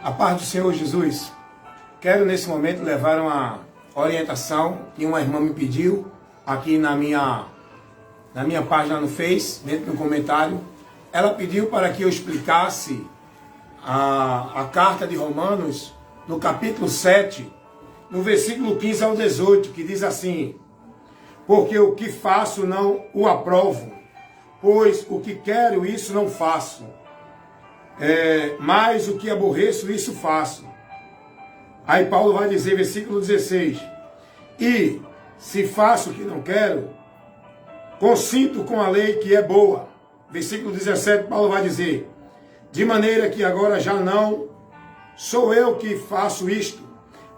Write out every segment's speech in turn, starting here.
A paz do Senhor Jesus. Quero nesse momento levar uma orientação que uma irmã me pediu aqui na minha página no Face, dentro do comentário. Ela pediu para que eu explicasse a carta de Romanos, no capítulo 7, no versículo 15 ao 18, que diz assim: porque o que faço não o aprovo, pois o que quero, isso não faço. Mas o que aborreço, isso faço. Aí Paulo vai dizer, versículo 16: e se faço o que não quero, consinto com a lei que é boa. Versículo 17, Paulo vai dizer: de maneira que agora já não sou eu que faço isto,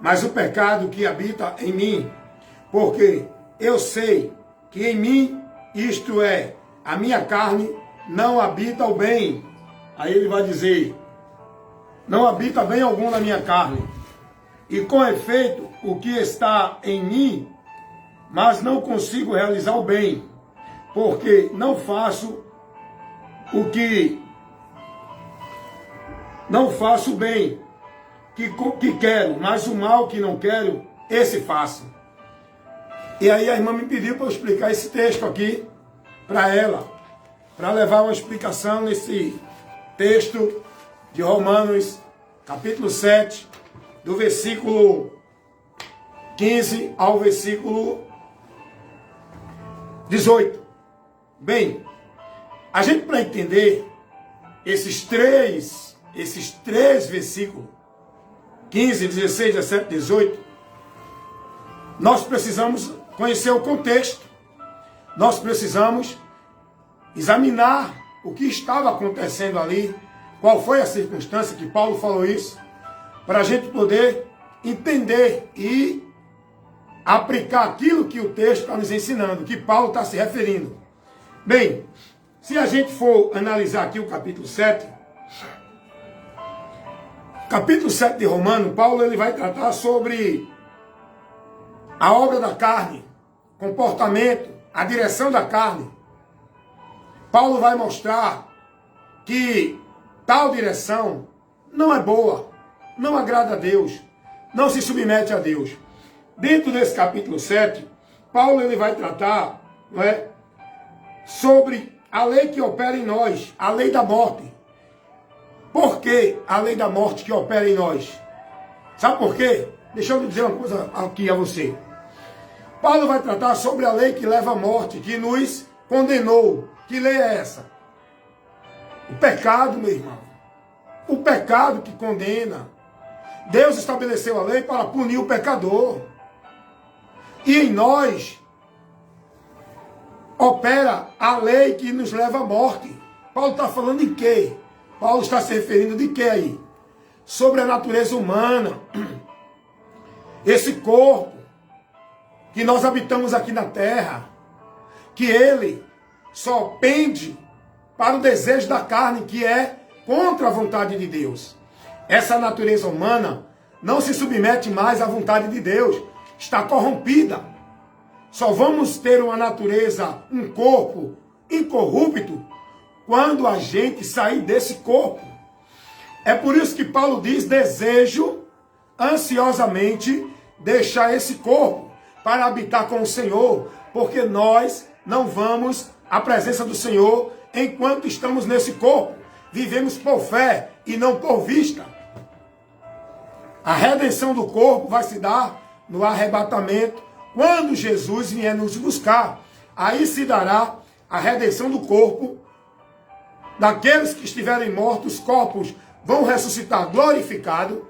mas o pecado que habita em mim. Porque eu sei que em mim, isto é, a minha carne, não habita o bem. Aí ele vai dizer: não habita bem algum na minha carne. E com efeito, o que está em mim, mas não consigo realizar o bem, porque não faço o que não faço o bem que quero, mas o mal que não quero, esse faço. E aí a irmã me pediu para eu explicar esse texto aqui para ela, para levar uma explicação nesse texto de Romanos, capítulo 7, do versículo 15 ao versículo 18. Bem, a gente, para entender esses três versículos, 15, 16, 17, 18, nós precisamos conhecer o contexto. Nós precisamos examinar o que estava acontecendo ali, qual foi a circunstância que Paulo falou isso, para a gente poder entender e aplicar aquilo que o texto está nos ensinando, que Paulo está se referindo. Bem, se a gente for analisar aqui o capítulo 7, de Romanos, Paulo ele vai tratar sobre a obra da carne, comportamento, a direção da carne. Paulo vai mostrar que tal direção não é boa, não agrada a Deus, não se submete a Deus. Dentro desse capítulo 7, Paulo ele vai tratar, não é, sobre a lei que opera em nós, a lei da morte. Por que a lei da morte que opera em nós? Sabe por quê? Deixa eu dizer uma coisa aqui a você. Paulo vai tratar sobre a lei que leva à morte, que nos condenou. Que lei é essa? O pecado, meu irmão. O pecado que condena. Deus estabeleceu a lei para punir o pecador. E em nós opera a lei que nos leva à morte. Paulo está falando de quê? Paulo está se referindo de quê aí? Sobre a natureza humana. Esse corpo que nós habitamos aqui na terra, que ele só pende para o desejo da carne, que é contra a vontade de Deus. Essa natureza humana não se submete mais à vontade de Deus, está corrompida. Só vamos ter uma natureza, um corpo incorrupto, quando a gente sair desse corpo. É por isso que Paulo diz: desejo ansiosamente deixar esse corpo para habitar com o Senhor, porque nós não vamos à presença do Senhor enquanto estamos nesse corpo. Vivemos por fé e não por vista. A redenção do corpo vai se dar no arrebatamento, quando Jesus vier nos buscar. Aí se dará a redenção do corpo. Daqueles que estiverem mortos, os corpos vão ressuscitar glorificados,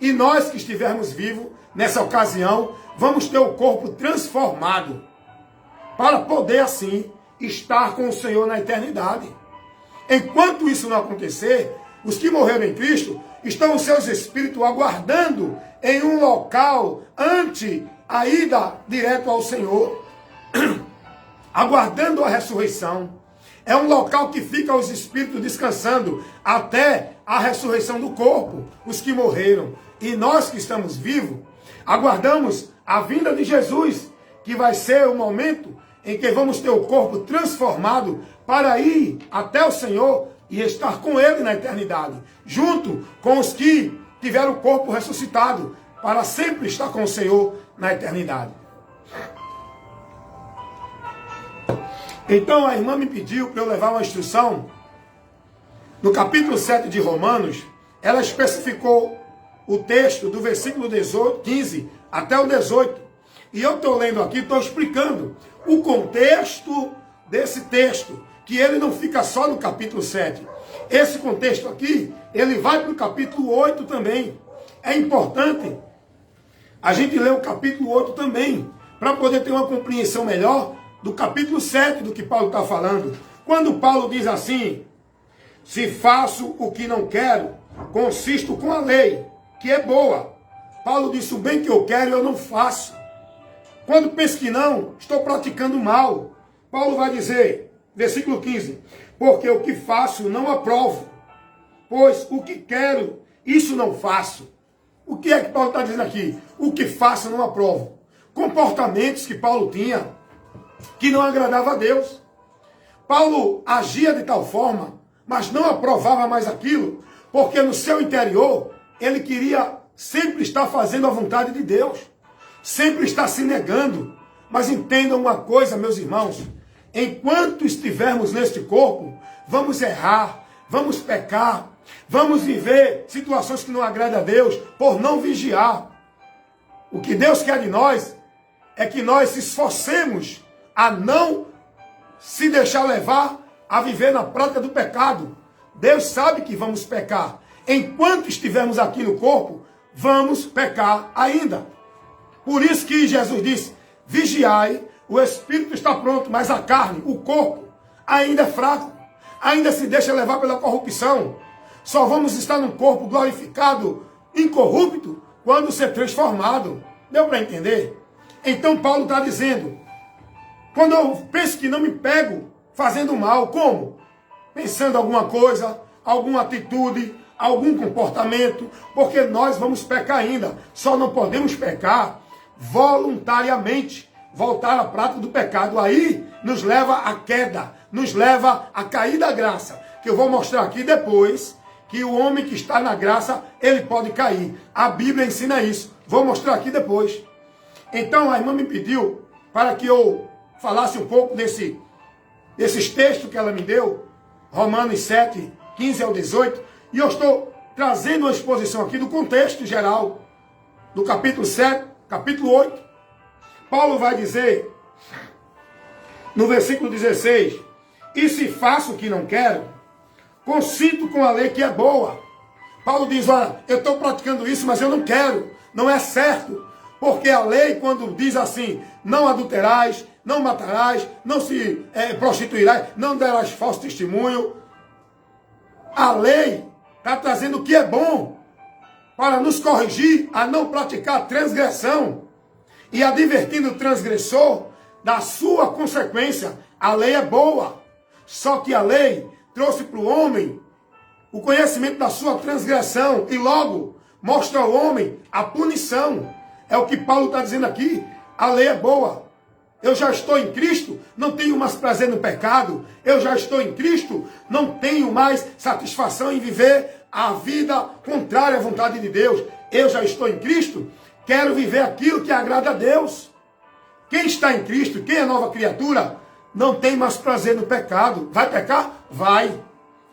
e nós que estivermos vivos, nessa ocasião, vamos ter o corpo transformado, para poder assim estar com o Senhor na eternidade. Enquanto isso não acontecer, os que morreram em Cristo estão os seus espíritos aguardando em um local ante a ida direto ao Senhor, aguardando a ressurreição. É um local que fica os espíritos descansando até a ressurreição do corpo, os que morreram. E nós que estamos vivos, aguardamos a vinda de Jesus, que vai ser o momento em que vamos ter o corpo transformado para ir até o Senhor e estar com Ele na eternidade, junto com os que tiveram o corpo ressuscitado para sempre estar com o Senhor na eternidade. Então a irmã me pediu para eu levar uma instrução. No capítulo 7 de Romanos, ela especificou o texto do versículo 15 até o 18. E eu estou lendo aqui, estou explicando o contexto desse texto, que ele não fica só no capítulo 7. Esse contexto aqui, ele vai para o capítulo 8 também. É importante a gente ler o capítulo 8 também, para poder ter uma compreensão melhor do capítulo 7 do que Paulo está falando. Quando Paulo diz assim: se faço o que não quero, consisto com a lei, que é boa. Paulo disse: o bem que eu quero eu não faço. Quando penso que não, estou praticando mal. Paulo vai dizer, versículo 15: porque o que faço não aprovo, pois o que quero, isso não faço. O que é que Paulo está dizendo aqui? O que faço não aprovo. Comportamentos que Paulo tinha, que não agradava a Deus. Paulo agia de tal forma, mas não aprovava mais aquilo, porque no seu interior, ele queria sempre estar fazendo a vontade de Deus, sempre estar se negando. Mas entendam uma coisa, meus irmãos, enquanto estivermos neste corpo, vamos errar, vamos pecar, vamos viver situações que não agradam a Deus, por não vigiar. O que Deus quer de nós é que nós se esforcemos a não se deixar levar a viver na prática do pecado. Deus sabe que vamos pecar. Enquanto estivermos aqui no corpo, vamos pecar ainda. Por isso que Jesus disse: vigiai, o espírito está pronto, mas a carne, o corpo, ainda é fraco, ainda se deixa levar pela corrupção. Só vamos estar num corpo glorificado, incorrupto, quando ser transformado. Deu para entender? Então Paulo está dizendo: quando eu penso que não me pego fazendo mal, como? Pensando alguma coisa, alguma atitude, algum comportamento, porque nós vamos pecar ainda. Só não podemos pecar voluntariamente, voltar à prática do pecado. Aí nos leva à queda, nos leva a cair da graça, que eu vou mostrar aqui depois, que o homem que está na graça, ele pode cair. A Bíblia ensina isso. Vou mostrar aqui depois. Então a irmã me pediu para que eu falasse um pouco desses textos que ela me deu, Romanos 7, 15 ao 18, e eu estou trazendo uma exposição aqui do contexto geral, do capítulo 7, capítulo 8. Paulo vai dizer, no versículo 16, e se faço o que não quero, consinto com a lei que é boa. Paulo diz: olha, eu estou praticando isso, mas eu não quero, não é certo. Porque a lei, quando diz assim: não adulterás, não matarás, não se prostituirás, não darás falso testemunho, a lei está trazendo o que é bom, para nos corrigir a não praticar transgressão, e advertindo o transgressor da sua consequência. A lei é boa, só que a lei trouxe para o homem o conhecimento da sua transgressão, e logo mostra ao homem a punição. É o que Paulo está dizendo aqui. A lei é boa. Eu já estou em Cristo, não tenho mais prazer no pecado. Eu já estou em Cristo, não tenho mais satisfação em viver a vida contrária à vontade de Deus. Eu já estou em Cristo, quero viver aquilo que agrada a Deus. Quem está em Cristo, quem é nova criatura, não tem mais prazer no pecado. Vai pecar? Vai.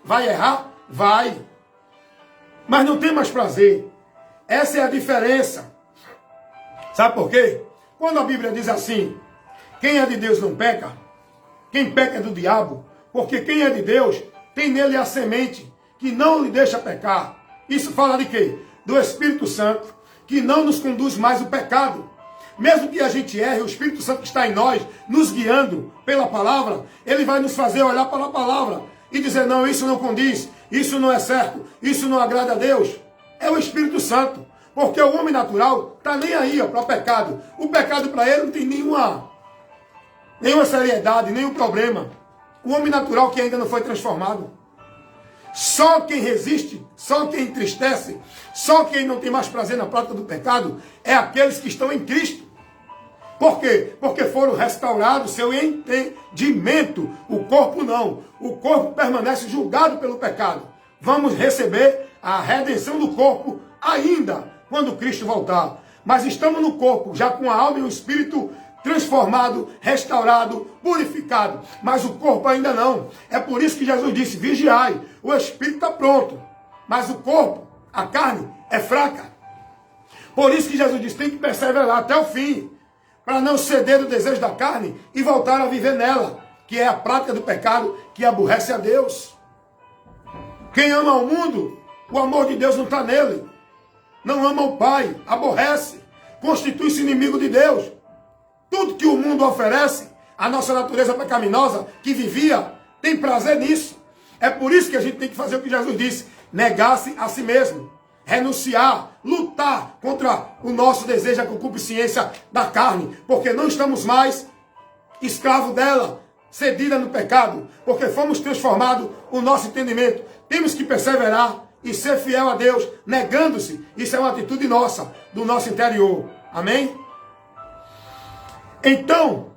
Vai errar? Vai. Mas não tem mais prazer. Essa é a diferença. Sabe por quê? Quando a Bíblia diz assim: quem é de Deus não peca, quem peca é do diabo, porque quem é de Deus tem nele a semente que não lhe deixa pecar. Isso fala de quê? Do Espírito Santo, que não nos conduz mais ao pecado. Mesmo que a gente erre, o Espírito Santo que está em nós, nos guiando pela palavra, ele vai nos fazer olhar para a palavra e dizer: não, isso não condiz, isso não é certo, isso não agrada a Deus. É o Espírito Santo. Porque o homem natural está nem aí para o pecado. O pecado para ele não tem nenhuma seriedade, nenhum problema. O homem natural que ainda não foi transformado. Só quem resiste, só quem entristece, só quem não tem mais prazer na prática do pecado, é aqueles que estão em Cristo. Por quê? Porque foram restaurados seu entendimento. O corpo não. O corpo permanece julgado pelo pecado. Vamos receber a redenção do corpo ainda quando Cristo voltar. Mas estamos no corpo, já com a alma e o espírito transformado, restaurado, purificado. Mas o corpo ainda não. É por isso que Jesus disse, vigiai. O espírito está pronto, mas o corpo, a carne, é fraca. Por isso que Jesus disse, tem que perseverar até o fim, para não ceder do desejo da carne e voltar a viver nela, que é a prática do pecado que aborrece a Deus. Quem ama o mundo, o amor de Deus não está nele. Não ama o Pai, aborrece, constitui-se inimigo de Deus. Tudo que o mundo oferece, a nossa natureza pecaminosa que vivia, tem prazer nisso. É por isso que a gente tem que fazer o que Jesus disse, negar-se a si mesmo, renunciar, lutar contra o nosso desejo, a concupiscência da carne, porque não estamos mais escravos dela, cedida no pecado, porque fomos transformados o nosso entendimento. Temos que perseverar e ser fiel a Deus, negando-se. Isso é uma atitude nossa, do nosso interior. Amém? Então,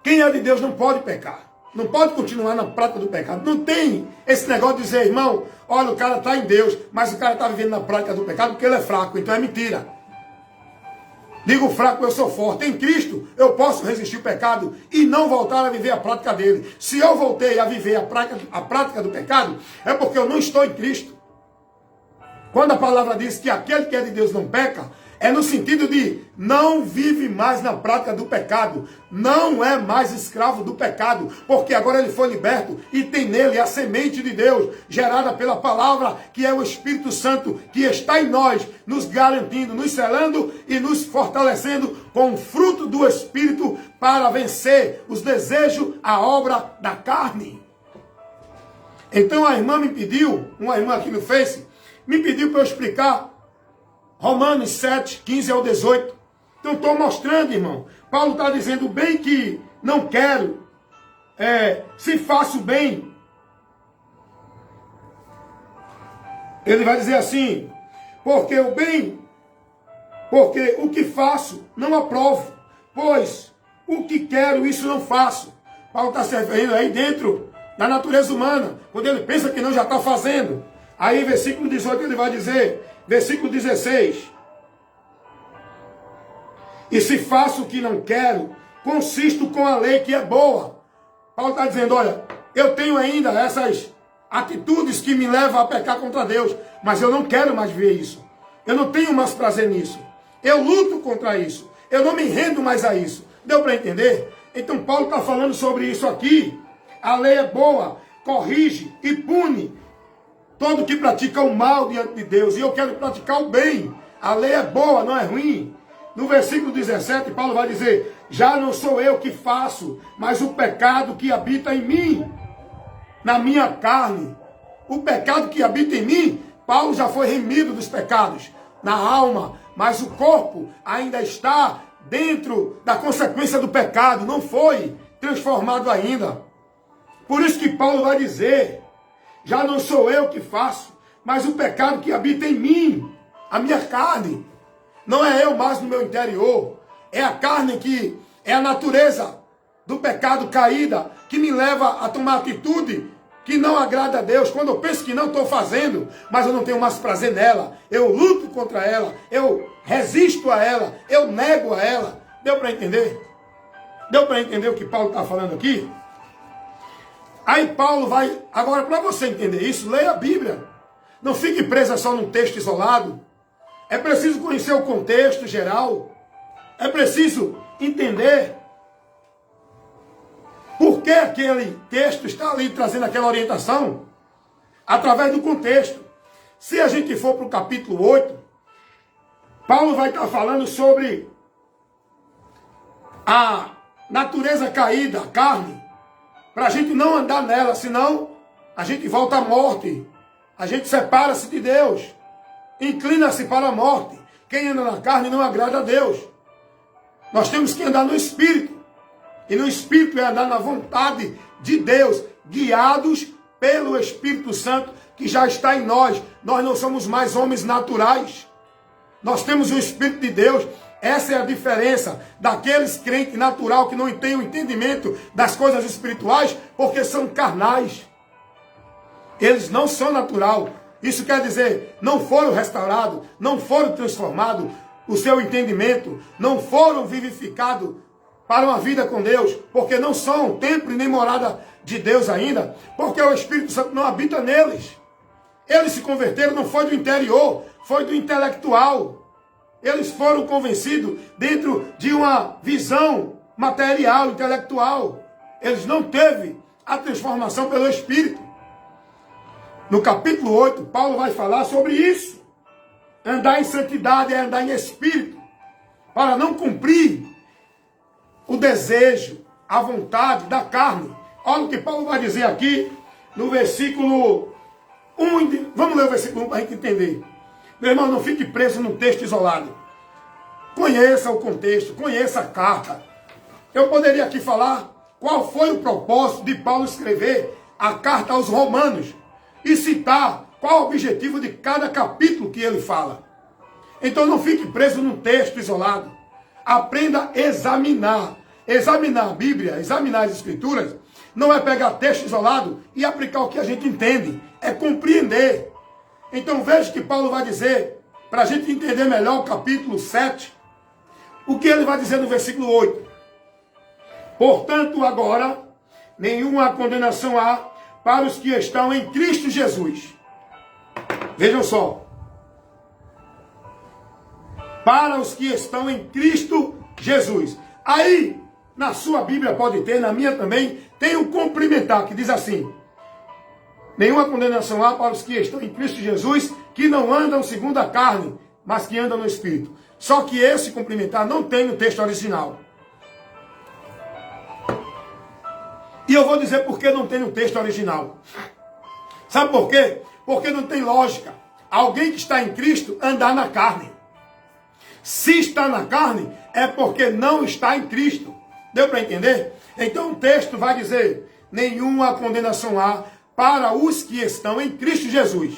quem é de Deus não pode pecar. Não pode continuar na prática do pecado. Não tem esse negócio de dizer, irmão, olha, o cara está em Deus, mas o cara está vivendo na prática do pecado porque ele é fraco. Então é mentira. Digo fraco, eu sou forte. Em Cristo, eu posso resistir o pecado e não voltar a viver a prática dele. Se eu voltei a viver a prática do pecado, é porque eu não estou em Cristo. Quando a palavra diz que aquele que é de Deus não peca, é no sentido de não vive mais na prática do pecado. Não é mais escravo do pecado. Porque agora ele foi liberto e tem nele a semente de Deus, gerada pela palavra, que é o Espírito Santo, que está em nós, nos garantindo, nos selando e nos fortalecendo com o fruto do Espírito para vencer os desejos, a obra da carne. Então a irmã me pediu, uma irmã aqui no Face, me pediu para eu explicar Romanos 7, 15 ao 18. Então estou mostrando, irmão. Paulo está dizendo, bem que não quero, se faço bem. Ele vai dizer assim, porque o que faço não aprovo, pois o que quero, isso não faço. Paulo está se referindo aí dentro da natureza humana, quando ele pensa que não, já está fazendo. Aí versículo 18 ele vai dizer, versículo 16. E se faço o que não quero, consisto com a lei que é boa. Paulo está dizendo, olha, eu tenho ainda essas atitudes que me levam a pecar contra Deus, mas eu não quero mais ver isso. Eu não tenho mais prazer nisso. Eu luto contra isso. Eu não me rendo mais a isso. Deu para entender? Então Paulo está falando sobre isso aqui. A lei é boa, corrige e pune todo que pratica o mal diante de Deus. E eu quero praticar o bem. A lei é boa, não é ruim. No versículo 17, Paulo vai dizer, já não sou eu que faço, mas o pecado que habita em mim, na minha carne. O pecado que habita em mim, Paulo já foi remido dos pecados na alma, mas o corpo ainda está dentro da consequência do pecado, não foi transformado ainda. Por isso que Paulo vai dizer, já não sou eu que faço, mas o pecado que habita em mim, a minha carne. Não é eu mais no meu interior. É a carne que é a natureza do pecado caída que me leva a tomar atitude que não agrada a Deus. Quando eu penso que não estou fazendo, mas eu não tenho mais prazer nela. Eu luto contra ela. Eu resisto a ela. Eu nego a ela. Deu para entender? Deu para entender o que Paulo está falando aqui? Aí Paulo vai... Agora, para você entender isso, leia a Bíblia. Não fique presa só num texto isolado. É preciso conhecer o contexto geral. É preciso entender por que aquele texto está ali trazendo aquela orientação. Através do contexto. Se a gente for para o capítulo 8, Paulo vai estar falando sobre a natureza caída, a carne, para a gente não andar nela, senão a gente volta à morte. A gente separa-se de Deus. Inclina-se para a morte. Quem anda na carne não agrada a Deus. Nós temos que andar no Espírito. E no Espírito é andar na vontade de Deus, guiados pelo Espírito Santo que já está em nós. Nós não somos mais homens naturais. Nós temos o Espírito de Deus. Essa é a diferença daqueles crentes natural que não têm o entendimento das coisas espirituais, porque são carnais. Eles não são natural. Isso quer dizer, não foram restaurados, não foram transformados o seu entendimento, não foram vivificados para uma vida com Deus, porque não são templo e nem morada de Deus ainda, porque o Espírito Santo não habita neles. Eles se converteram, não foi do interior, foi do intelectual. Eles foram convencidos dentro de uma visão material, intelectual. Eles não teve a transformação pelo Espírito. No capítulo 8, Paulo vai falar sobre isso. Andar em santidade é andar em Espírito, para não cumprir o desejo, a vontade da carne. Olha o que Paulo vai dizer aqui no versículo 1. Vamos ler o versículo 1 para a gente entender. Meu irmão, não fique preso num texto isolado. Conheça o contexto, conheça a carta. Eu poderia aqui falar qual foi o propósito de Paulo escrever a carta aos Romanos e citar qual o objetivo de cada capítulo que ele fala. Então não fique preso num texto isolado. Aprenda a examinar. Examinar a Bíblia, examinar as Escrituras, não é pegar texto isolado e aplicar o que a gente entende. É compreender. Então veja que Paulo vai dizer, para a gente entender melhor o capítulo 7, o que ele vai dizer no versículo 8. Portanto, agora, nenhuma condenação há para os que estão em Cristo Jesus. Vejam só. Para os que estão em Cristo Jesus. Aí, na sua Bíblia pode ter, na minha também, tem um complementar que diz assim: nenhuma condenação há para os que estão em Cristo Jesus, que não andam segundo a carne, mas que andam no Espírito. Só que esse complementar não tem no texto original. E eu vou dizer por que não tem no texto original. Sabe por quê? Porque não tem lógica. Alguém que está em Cristo andar na carne. Se está na carne, é porque não está em Cristo. Deu para entender? Então o texto vai dizer: nenhuma condenação há para os que estão em Cristo Jesus.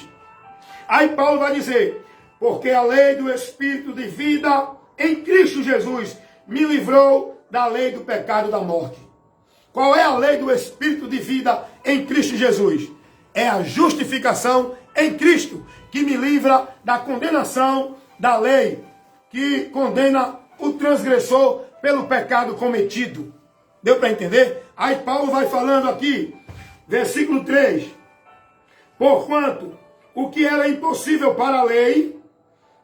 Aí Paulo vai dizer: porque a lei do Espírito de vida em Cristo Jesus me livrou da lei do pecado e da morte. Qual é a lei do Espírito de vida em Cristo Jesus? É a justificação em Cristo, que me livra da condenação da lei, que condena o transgressor pelo pecado cometido. Deu para entender? Aí Paulo vai falando aqui, versículo 3. Porquanto o que era impossível para a lei,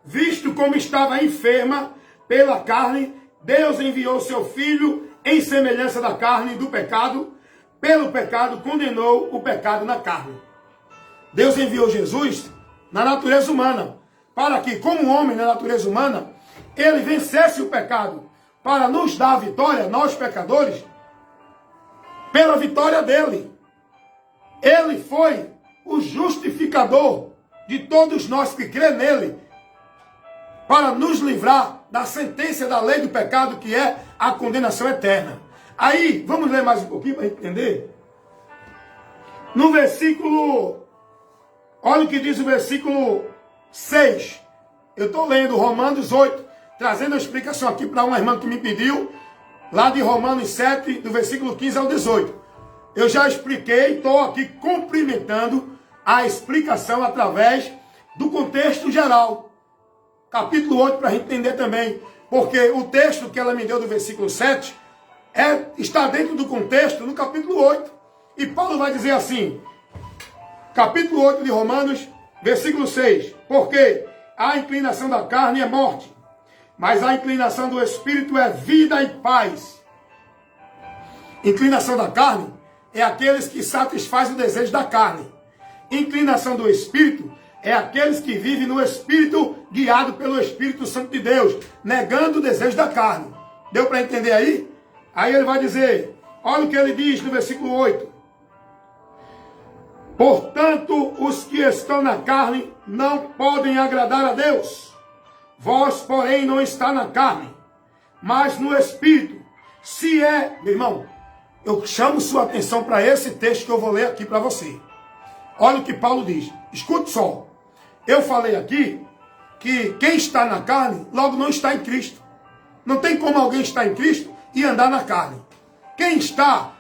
visto como estava enferma pela carne, Deus enviou seu Filho em semelhança da carne e do pecado. Pelo pecado condenou o pecado na carne. Deus enviou Jesus na natureza humana, para que, como homem na natureza humana, ele vencesse o pecado, para nos dar a vitória, nós pecadores, pela vitória dele. Ele foi o justificador de todos nós que crê nele, para nos livrar da sentença da lei do pecado, que é a condenação eterna. Aí, vamos ler mais um pouquinho para entender. No versículo, olha o que diz o versículo 6. Eu estou lendo Romanos 8, trazendo a explicação aqui para uma irmã que me pediu, lá de Romanos 7, do versículo 15 ao 18. Eu já expliquei, estou aqui complementando a explicação através do contexto geral. Capítulo 8, para a gente entender também, porque o texto que ela me deu do versículo 7 está dentro do contexto no capítulo 8. E Paulo vai dizer assim, capítulo 8 de Romanos, versículo 6, porque a inclinação da carne é morte, mas a inclinação do Espírito é vida e paz. Inclinação da carne é aqueles que satisfazem o desejo da carne. Inclinação do Espírito é aqueles que vivem no Espírito, guiado pelo Espírito Santo de Deus, negando o desejo da carne. Deu para entender aí? Aí ele vai dizer, olha o que ele diz no versículo 8. Portanto, os que estão na carne não podem agradar a Deus. Vós, porém, não está na carne, mas no Espírito. Se é, meu irmão, eu chamo sua atenção para esse texto que eu vou ler aqui para você. Olha o que Paulo diz. Escute só. Eu falei aqui que quem está na carne, logo não está em Cristo. Não tem como alguém estar em Cristo e andar na carne. Quem está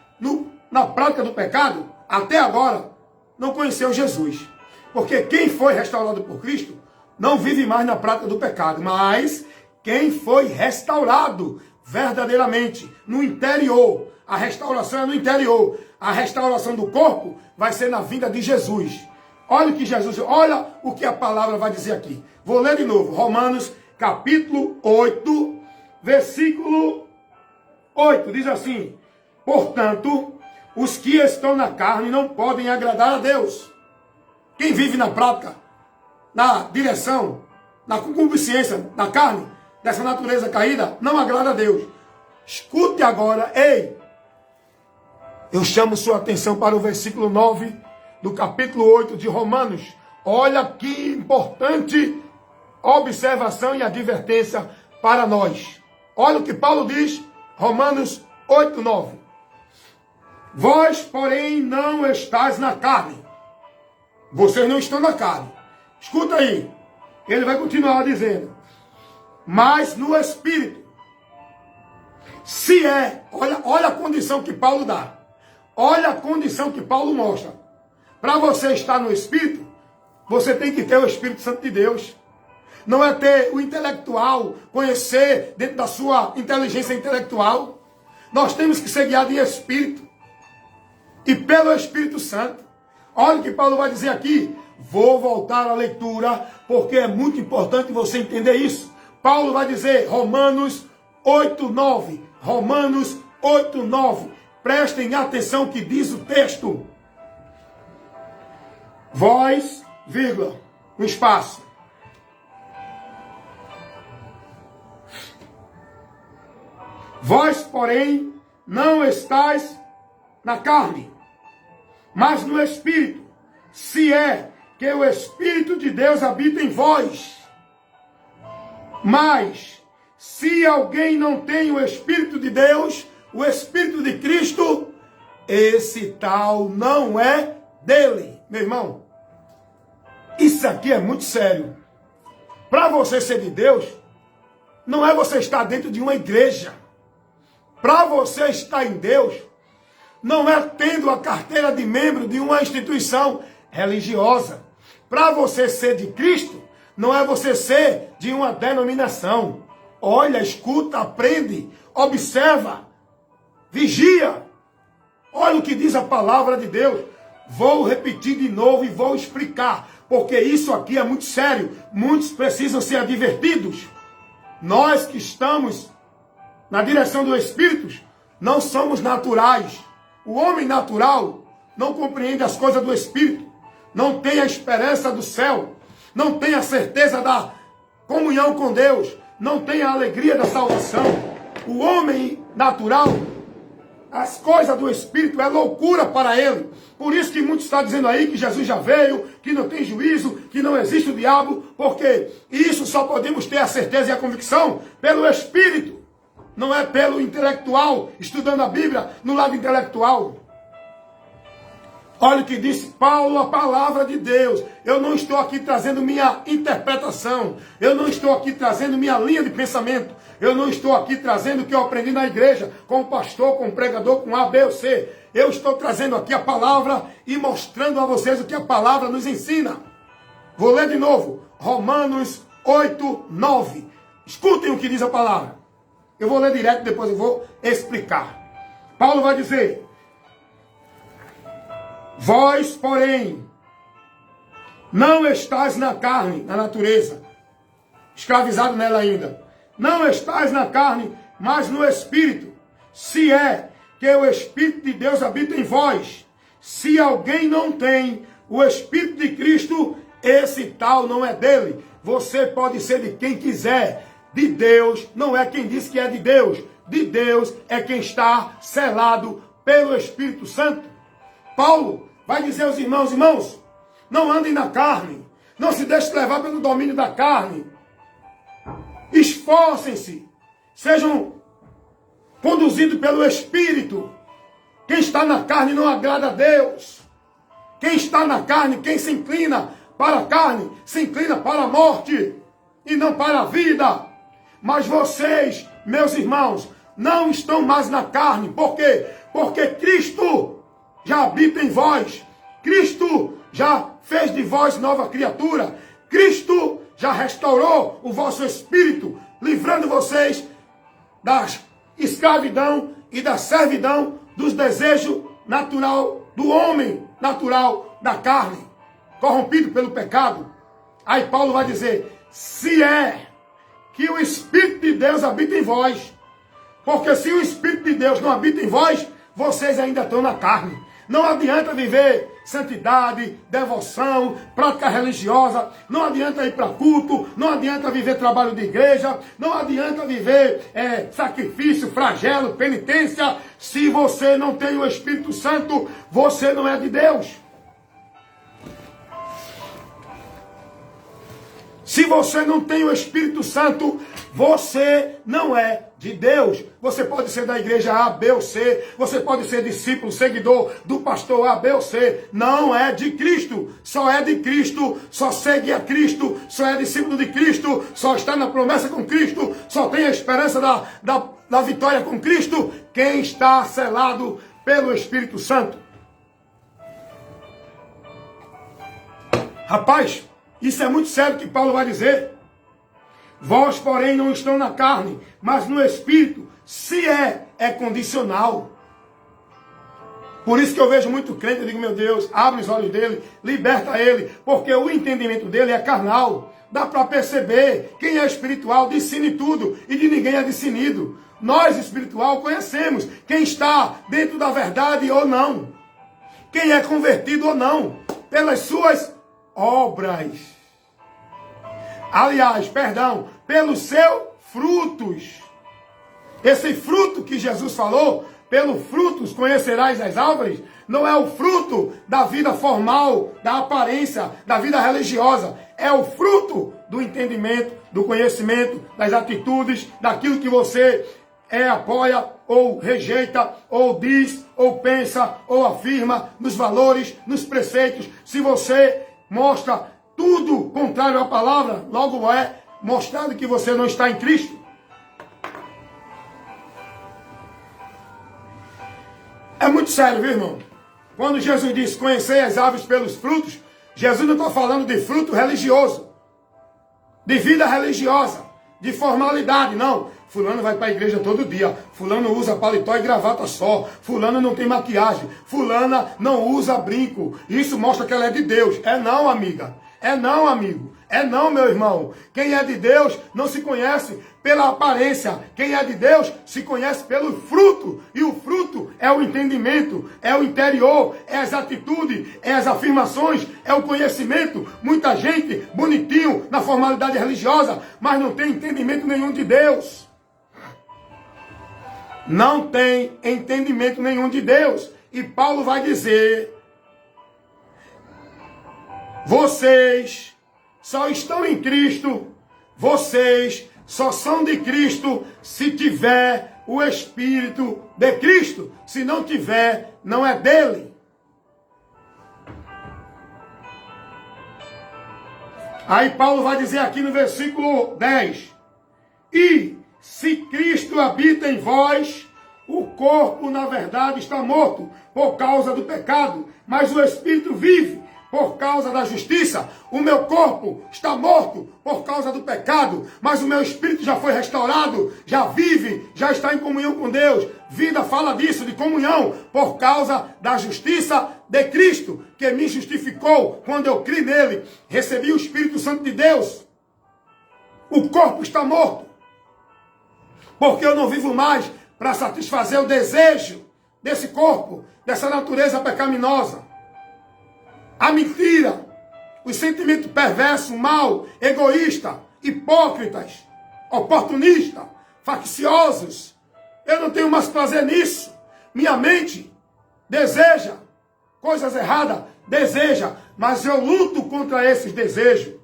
na prática do pecado, até agora, não conheceu Jesus. Porque quem foi restaurado por Cristo não vive mais na prática do pecado, mas quem foi restaurado verdadeiramente no interior. A restauração é no interior. A restauração do corpo vai ser na vinda de Jesus. Olha o que Jesus, olha o que a palavra vai dizer aqui. Vou ler de novo. Romanos capítulo 8, versículo 8. Diz assim: portanto, os que estão na carne não podem agradar a Deus. Quem vive na prática, na direção, na concupiscência, na carne, dessa natureza caída, não agrada a Deus. Escute agora, ei, eu chamo sua atenção para o versículo 9 do capítulo 8 de Romanos. Olha que importante observação e advertência para nós. Olha o que Paulo diz, Romanos 8, 9. Vós, porém, não estáis na carne. Vocês não estão na carne. Escuta aí. Ele vai continuar dizendo. Mas no Espírito. Se é, olha a condição que Paulo dá. Olha a condição que Paulo mostra. Para você estar no Espírito, você tem que ter o Espírito Santo de Deus. Não é ter o intelectual, conhecer dentro da sua inteligência intelectual. Nós temos que ser guiados em Espírito. E pelo Espírito Santo. Olha o que Paulo vai dizer aqui. Vou voltar à leitura, porque é muito importante você entender isso. Paulo vai dizer, Romanos 8, 9. Romanos 8, 9. Prestem atenção que diz o texto. Vós, vírgula, um espaço. Vós, porém, não estáis na carne, mas no Espírito, se é que o Espírito de Deus habita em vós. Mas, se alguém não tem o Espírito de Deus, o Espírito de Cristo, esse tal não é dele. Meu irmão, isso aqui é muito sério. Para você ser de Deus, não é você estar dentro de uma igreja. Para você estar em Deus, não é tendo a carteira de membro de uma instituição religiosa. Para você ser de Cristo, não é você ser de uma denominação. Olha, escuta, aprende, observa, vigia. Olha o que diz a palavra de Deus. Vou repetir de novo e vou explicar, porque isso aqui é muito sério. Muitos precisam ser advertidos. Nós que estamos na direção do Espírito, não somos naturais. O homem natural não compreende as coisas do Espírito, não tem a esperança do céu, não tem a certeza da comunhão com Deus, não tem a alegria da salvação. O homem natural, as coisas do Espírito é loucura para ele. Por isso que muitos estão dizendo aí que Jesus já veio, que não tem juízo, que não existe o diabo, porque isso só podemos ter a certeza e a convicção pelo Espírito. Não é pelo intelectual, estudando a Bíblia no lado intelectual. Olha o que disse Paulo, a palavra de Deus. Eu não estou aqui trazendo minha interpretação. Eu não estou aqui trazendo minha linha de pensamento. Eu não estou aqui trazendo o que eu aprendi na igreja, com o pastor, com o pregador, com A, B ou C. Eu estou trazendo aqui a palavra e mostrando a vocês o que a palavra nos ensina. Vou ler de novo. Romanos 8, 9. Escutem o que diz a palavra. Eu vou ler direto, depois eu vou explicar. Paulo vai dizer: vós, porém, não estáis na carne, na natureza, escravizado nela ainda. Não estáis na carne, mas no Espírito. Se é que o Espírito de Deus habita em vós. Se alguém não tem o Espírito de Cristo, esse tal não é dele. Você pode ser de quem quiser. De Deus não é quem diz que é de Deus. De Deus é quem está selado pelo Espírito Santo. Paulo vai dizer aos irmãos: irmãos, não andem na carne. Não se deixem levar pelo domínio da carne. Esforcem-se. Sejam conduzidos pelo Espírito. Quem está na carne não agrada a Deus. Quem está na carne, quem se inclina para a carne, se inclina para a morte e não para a vida. Mas vocês, meus irmãos, não estão mais na carne. Por quê? Porque Cristo já habita em vós. Cristo já fez de vós nova criatura. Cristo já restaurou o vosso espírito, livrando vocês da escravidão e da servidão dos desejos natural do homem, natural da carne, corrompido pelo pecado. Aí Paulo vai dizer, se é que o Espírito de Deus habita em vós, porque se o Espírito de Deus não habita em vós, vocês ainda estão na carne. Não adianta viver santidade, devoção, prática religiosa, não adianta ir para culto, não adianta viver trabalho de igreja, não adianta viver sacrifício, flagelo, penitência. Se você não tem o Espírito Santo, você não é de Deus. Se você não tem o Espírito Santo, você não é de Deus. Você pode ser da igreja A, B ou C. Você pode ser discípulo, seguidor do pastor A, B ou C. Não é de Cristo. Só é de Cristo. Só segue a Cristo. Só é discípulo de Cristo. Só está na promessa com Cristo. Só tem a esperança da vitória com Cristo. Quem está selado pelo Espírito Santo. Rapaz, isso é muito sério que Paulo vai dizer. Vós, porém, não estão na carne, mas no Espírito. Se é condicional. Por isso que eu vejo muito crente, eu digo, meu Deus, abre os olhos dele, liberta ele, porque o entendimento dele é carnal. Dá para perceber, quem é espiritual discerne tudo, e de ninguém é discernido. Nós, espiritual, conhecemos quem está dentro da verdade ou não. Quem é convertido ou não, pelas suas obras. Aliás, perdão, pelos seus frutos. Esse fruto que Jesus falou, pelos frutos conhecerás as árvores, não é o fruto da vida formal, da aparência, da vida religiosa. É o fruto do entendimento, do conhecimento, das atitudes, daquilo que você apoia, ou rejeita, ou diz, ou pensa, ou afirma, nos valores, nos preceitos. Se você mostra tudo contrário à palavra, logo é mostrado que você não está em Cristo. É muito sério, viu, irmão? Quando Jesus diz, conhecei as árvores pelos frutos, Jesus não está falando de fruto religioso, de vida religiosa, de formalidade, não. Fulano vai para a igreja todo dia, fulano usa paletó e gravata só, fulano não tem maquiagem, fulana não usa brinco. Isso mostra que ela é de Deus. É não, amiga. É não, amigo. É não, meu irmão. Quem é de Deus não se conhece pela aparência. Quem é de Deus se conhece pelo fruto. E o fruto é o entendimento, é o interior, é as atitudes, é as afirmações, é o conhecimento. Muita gente bonitinho na formalidade religiosa, mas não tem entendimento nenhum de Deus. Não tem entendimento nenhum de Deus. E Paulo vai dizer, vocês só estão em Cristo, vocês só são de Cristo se tiver o Espírito de Cristo. Se não tiver, não é dele. Aí Paulo vai dizer aqui no versículo 10. E se Cristo habita em vós, o corpo na verdade está morto por causa do pecado, mas o Espírito vive por causa da justiça. O meu corpo está morto por causa do pecado, mas o meu espírito já foi restaurado, já vive, já está em comunhão com Deus. Vida fala disso, de comunhão, por causa da justiça de Cristo, que me justificou quando eu criei nele, recebi o Espírito Santo de Deus. O corpo está morto, porque eu não vivo mais para satisfazer o desejo desse corpo, dessa natureza pecaminosa. A mentira, os sentimentos perversos, mal, egoísta, hipócritas, oportunistas, facciosos. Eu não tenho mais prazer nisso. Minha mente deseja coisas erradas, deseja, mas eu luto contra esses desejos.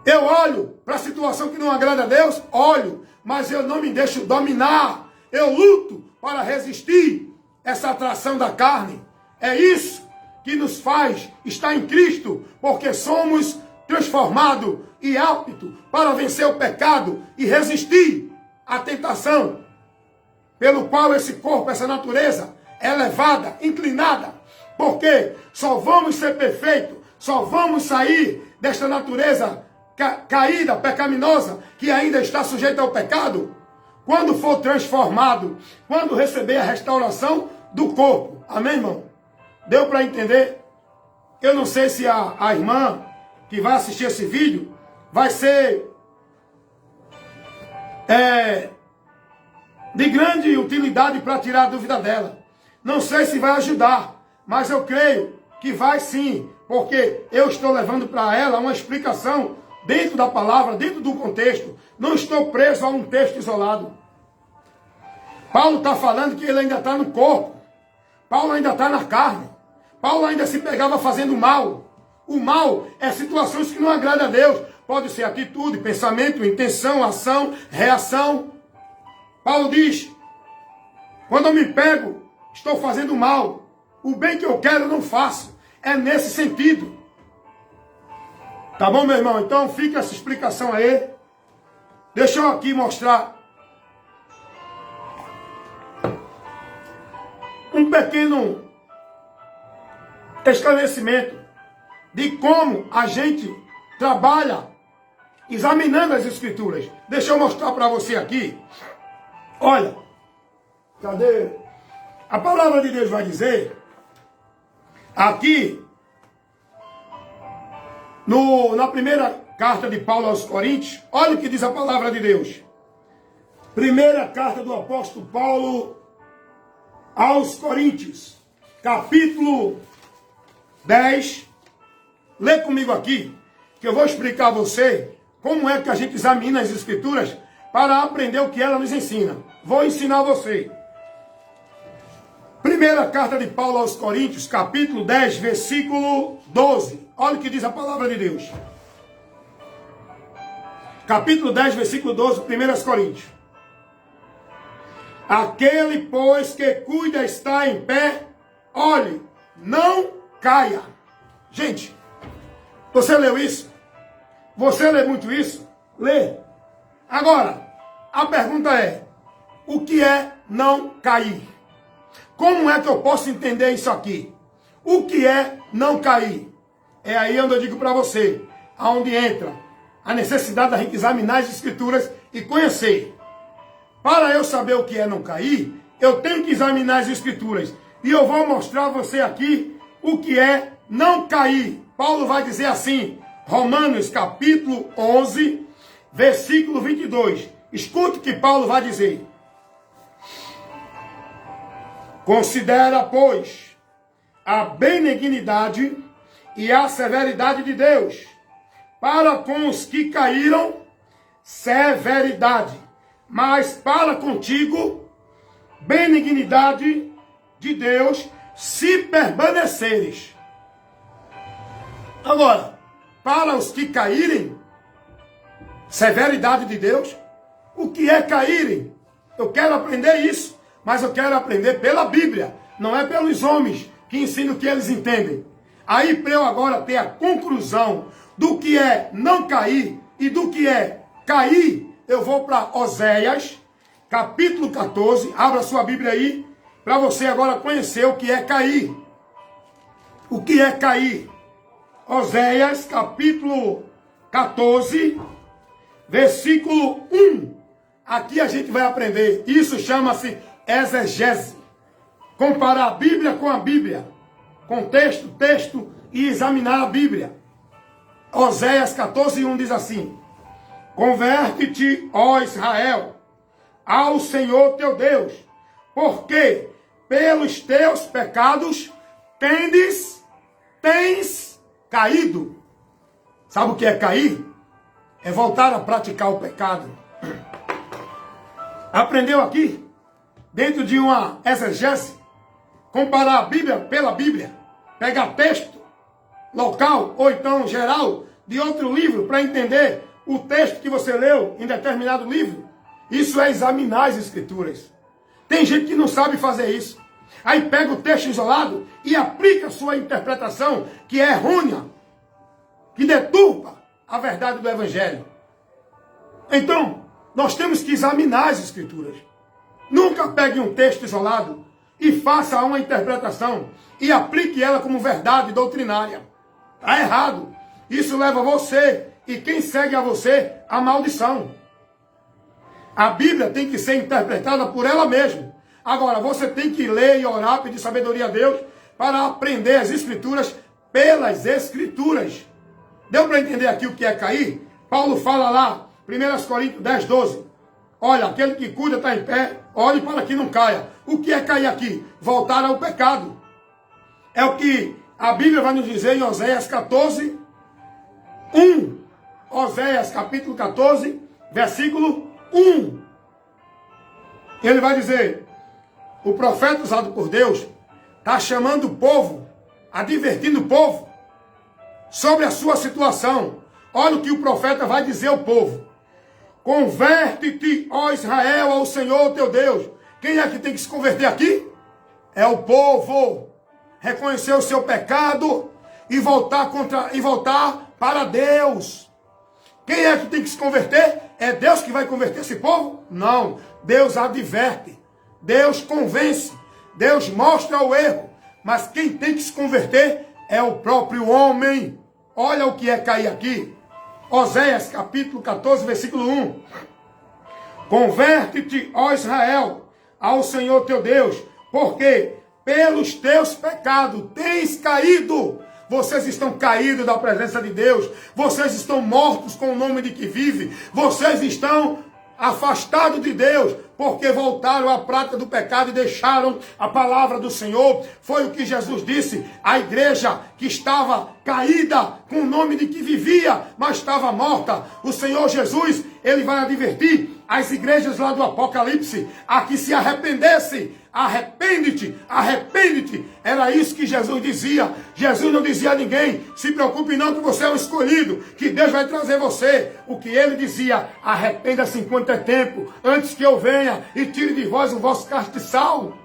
Eu olho para a situação que não agrada a Deus, olho, mas eu não me deixo dominar. Eu luto para resistir essa atração da carne. É isso que nos faz estar em Cristo, porque somos transformados e aptos para vencer o pecado e resistir à tentação, pelo qual esse corpo, essa natureza é levada, inclinada, porque só vamos ser perfeitos, Só vamos sair desta natureza caída, pecaminosa, que ainda está sujeita ao pecado, quando for transformado, quando receber a restauração do corpo. Amém, irmão? Deu para entender? Eu não sei se a irmã que vai assistir esse vídeo vai ser de grande utilidade para tirar a dúvida dela. Não sei se vai ajudar, mas eu creio que vai sim, porque eu estou levando para ela uma explicação dentro da palavra, dentro do contexto. Não estou preso a um texto isolado. Paulo está falando que ele ainda está no corpo. Paulo ainda está na carne. Paulo ainda se pegava fazendo mal. O mal é situações que não agradam a Deus. Pode ser atitude, pensamento, intenção, ação, reação. Paulo diz, quando eu me pego, estou fazendo mal. O bem que eu quero, eu não faço. É nesse sentido. Tá bom, meu irmão? Então fica essa explicação aí. Deixa eu aqui mostrar um pequeno esclarecimento de como a gente trabalha examinando as Escrituras. Deixa eu mostrar para você aqui. Olha, cadê? A palavra de Deus vai dizer aqui na primeira carta de Paulo aos Coríntios. Olha o que diz a palavra de Deus. Primeira carta do apóstolo Paulo aos Coríntios, capítulo 10. Lê comigo aqui, que eu vou explicar a você como é que a gente examina as Escrituras para aprender o que ela nos ensina. Vou ensinar a você. Primeira carta de Paulo aos Coríntios, capítulo 10, versículo 12. Olha o que diz a palavra de Deus. Capítulo 10, versículo 12, 1 Coríntios. Aquele, pois, que cuida está em pé, olhe, não caia. Gente, você leu isso? Você lê muito isso? Lê. Agora, a pergunta é, o que é não cair? Como é que eu posso entender isso aqui? O que é não cair? É aí onde eu digo para você, aonde entra a necessidade da gente examinar as Escrituras e conhecer. Para eu saber o que é não cair, eu tenho que examinar as Escrituras. E eu vou mostrar a você aqui o que é não cair. Paulo vai dizer assim, Romanos capítulo 11, versículo 22. Escute o que Paulo vai dizer. Considera, pois, a benignidade e a severidade de Deus, para com os que caíram, severidade, mas para contigo, benignidade de Deus, se permaneceres. Agora, para os que caírem, severidade de Deus, o que é caírem? Eu quero aprender isso, mas eu quero aprender pela Bíblia, não é pelos homens que ensinam o que eles entendem. Aí, para eu agora ter a conclusão do que é não cair e do que é cair, eu vou para Oséias, capítulo 14, abra sua Bíblia aí, para você agora conhecer o que é cair. O que é cair? Oséias, capítulo 14, versículo 1. Aqui a gente vai aprender. Isso chama-se exegese. Comparar a Bíblia com a Bíblia. Contexto, texto e examinar a Bíblia. Oséias 14, 1 diz assim: Converte-te, ó Israel, ao Senhor teu Deus, porque pelos teus pecados tens caído. Sabe o que é cair? É voltar a praticar o pecado. Aprendeu aqui? Dentro de uma exegese, comparar a Bíblia pela Bíblia, pegar texto local ou então geral de outro livro para entender o texto que você leu em determinado livro. Isso é examinar as Escrituras. Tem gente que não sabe fazer isso. Aí pega o texto isolado e aplica a sua interpretação, que é errônea, que deturpa a verdade do Evangelho. Então, nós temos que examinar as Escrituras. Nunca pegue um texto isolado e faça uma interpretação e aplique ela como verdade doutrinária. Está errado. Isso leva você e quem segue a você à maldição. A Bíblia tem que ser interpretada por ela mesma. Agora, você tem que ler e orar, pedir sabedoria a Deus para aprender as Escrituras pelas Escrituras. Deu para entender aqui o que é cair? Paulo fala lá, 1 Coríntios 10, 12. Olha, aquele que cuida está em pé, olhe para que não caia. O que é cair aqui? Voltar ao pecado. É o que a Bíblia vai nos dizer em Oséias 14, 1. Oséias capítulo 14, versículo 1. Ele vai dizer, o profeta usado por Deus está chamando o povo, advertindo o povo sobre a sua situação. Olha o que o profeta vai dizer ao povo. Converte-te, ó Israel, ao Senhor teu Deus. Quem é que tem que se converter aqui? É o povo. Reconhecer o seu pecado e voltar para Deus. Quem é que tem que se converter? É Deus que vai converter esse povo? Não. Deus adverte. Deus convence. Deus mostra o erro. Mas quem tem que se converter é o próprio homem. Olha o que é cair aqui. Oséias capítulo 14, versículo 1. Converte-te, ó Israel, ao Senhor teu Deus, porque pelos teus pecados tens caído. Vocês estão caídos da presença de Deus. Vocês estão mortos com o nome de que vive. Vocês estão afastados de Deus, porque voltaram à prática do pecado e deixaram a palavra do Senhor. Foi o que Jesus disse. A igreja que estava caída com o nome de que vivia, mas estava morta. O Senhor Jesus, ele vai advertir as igrejas lá do Apocalipse a que se arrependesse. Arrepende-te, arrepende-te. Era isso que Jesus dizia. Jesus não dizia a ninguém, se preocupe não que você é um escolhido, que Deus vai trazer você. O que ele dizia, arrependa-se enquanto é tempo, antes que eu venha e tire de vós o vosso castiçal.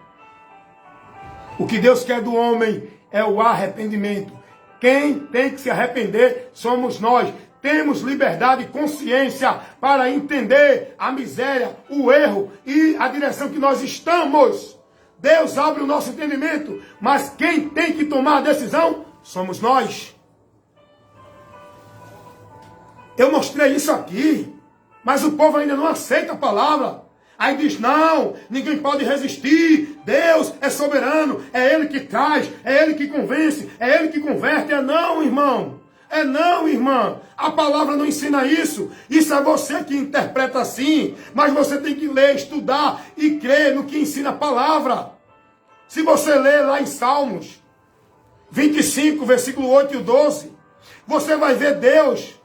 O que Deus quer do homem é o arrependimento. Quem tem que se arrepender somos nós. Temos liberdade e consciência para entender a miséria, o erro e a direção que nós estamos. Deus abre o nosso entendimento, mas quem tem que tomar a decisão somos nós. Eu mostrei isso aqui, mas o povo ainda não aceita a palavra. Aí diz, não, ninguém pode resistir, Deus é soberano, é Ele que traz, é Ele que convence, é Ele que converte. É não, irmão. É não, irmã. A palavra não ensina isso. Isso é você que interpreta assim. Mas você tem que ler, estudar e crer no que ensina a palavra. Se você ler lá em Salmos 25, versículo 8 e 12, você vai ver Deus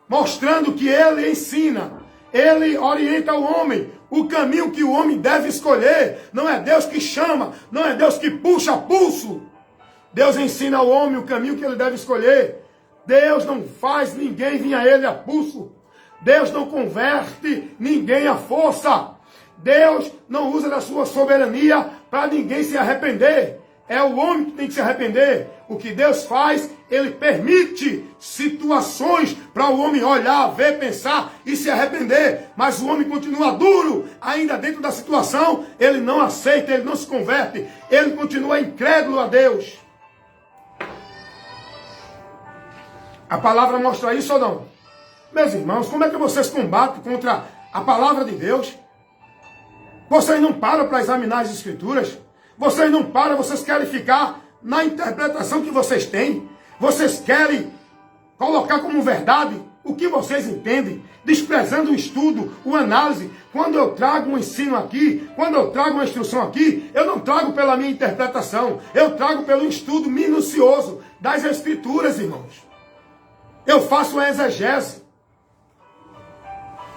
mostrando que Ele ensina. Ele orienta o homem. O caminho que o homem deve escolher. Não é Deus que chama. Não é Deus que puxa pulso. Deus ensina ao homem o caminho que ele deve escolher. Deus não faz ninguém vir a Ele a pulso. Deus não converte ninguém à força. Deus não usa da sua soberania para ninguém se arrepender. É o homem que tem que se arrepender. O que Deus faz, Ele permite situações para o homem olhar, ver, pensar e se arrepender. Mas o homem continua duro, ainda dentro da situação. Ele não aceita, ele não se converte. Ele continua incrédulo a Deus. A palavra mostra isso ou não? Meus irmãos, como é que vocês combatem contra a palavra de Deus? Vocês não param para examinar as Escrituras? Vocês não param, vocês querem ficar na interpretação que vocês têm? Vocês querem colocar como verdade o que vocês entendem, desprezando o estudo, o análise. Quando eu trago um ensino aqui, quando eu trago uma instrução aqui, eu não trago pela minha interpretação, eu trago pelo estudo minucioso das Escrituras, irmãos. Eu faço uma exegese,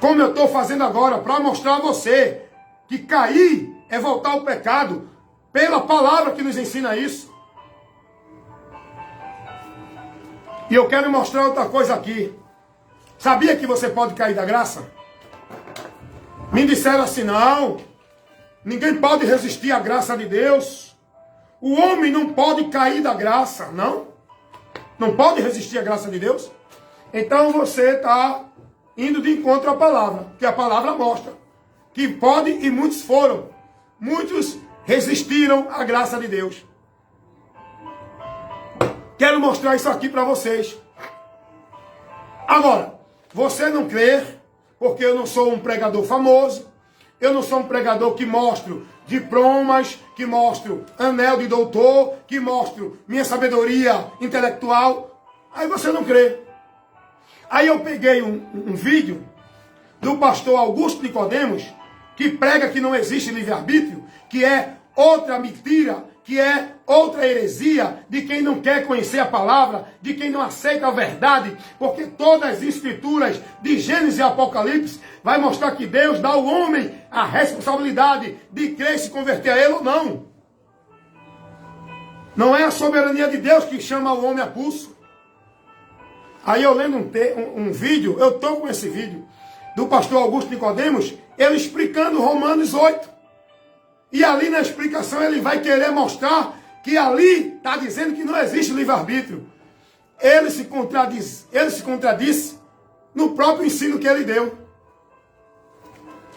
como eu estou fazendo agora, para mostrar a você que cair é voltar ao pecado, pela palavra que nos ensina isso. E eu quero mostrar outra coisa aqui. Sabia que você pode cair da graça? Me disseram assim, não, ninguém pode resistir à graça de Deus. O homem não pode cair da graça, não? Não pode resistir à graça de Deus? Então você está indo de encontro à palavra, que a palavra mostra que pode e muitos foram. Muitos resistiram à graça de Deus. Quero mostrar isso aqui para vocês. Agora, você não crê, porque eu não sou um pregador famoso, eu não sou um pregador que mostro diplomas, que mostro anel de doutor, que mostro minha sabedoria intelectual. Aí você não crê. Aí eu peguei um vídeo do pastor Augusto Nicodemos, que prega que não existe livre-arbítrio, que é outra mentira, que é outra heresia de quem não quer conhecer a palavra, de quem não aceita a verdade, porque todas as escrituras de Gênesis e Apocalipse vai mostrar que Deus dá ao homem a responsabilidade de crer e se converter a ele ou não. Não é a soberania de Deus que chama o homem a pulso. Aí eu lendo um vídeo, eu estou com esse vídeo, do pastor Augusto Nicodemos, ele explicando Romanos 8. E ali na explicação ele vai querer mostrar que ali está dizendo que não existe livre-arbítrio. Ele se contradiz no próprio ensino que ele deu.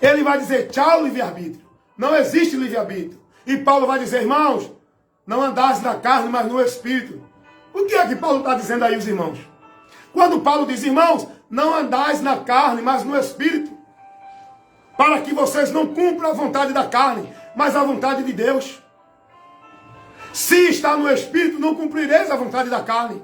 Ele vai dizer, tchau livre-arbítrio. Não existe livre-arbítrio. E Paulo vai dizer, irmãos, não andais na carne, mas no Espírito. O que é que Paulo está dizendo aí, os irmãos? Quando Paulo diz, irmãos, não andais na carne, mas no Espírito, para que vocês não cumpram a vontade da carne, mas a vontade de Deus. Se está no Espírito, não cumprireis a vontade da carne.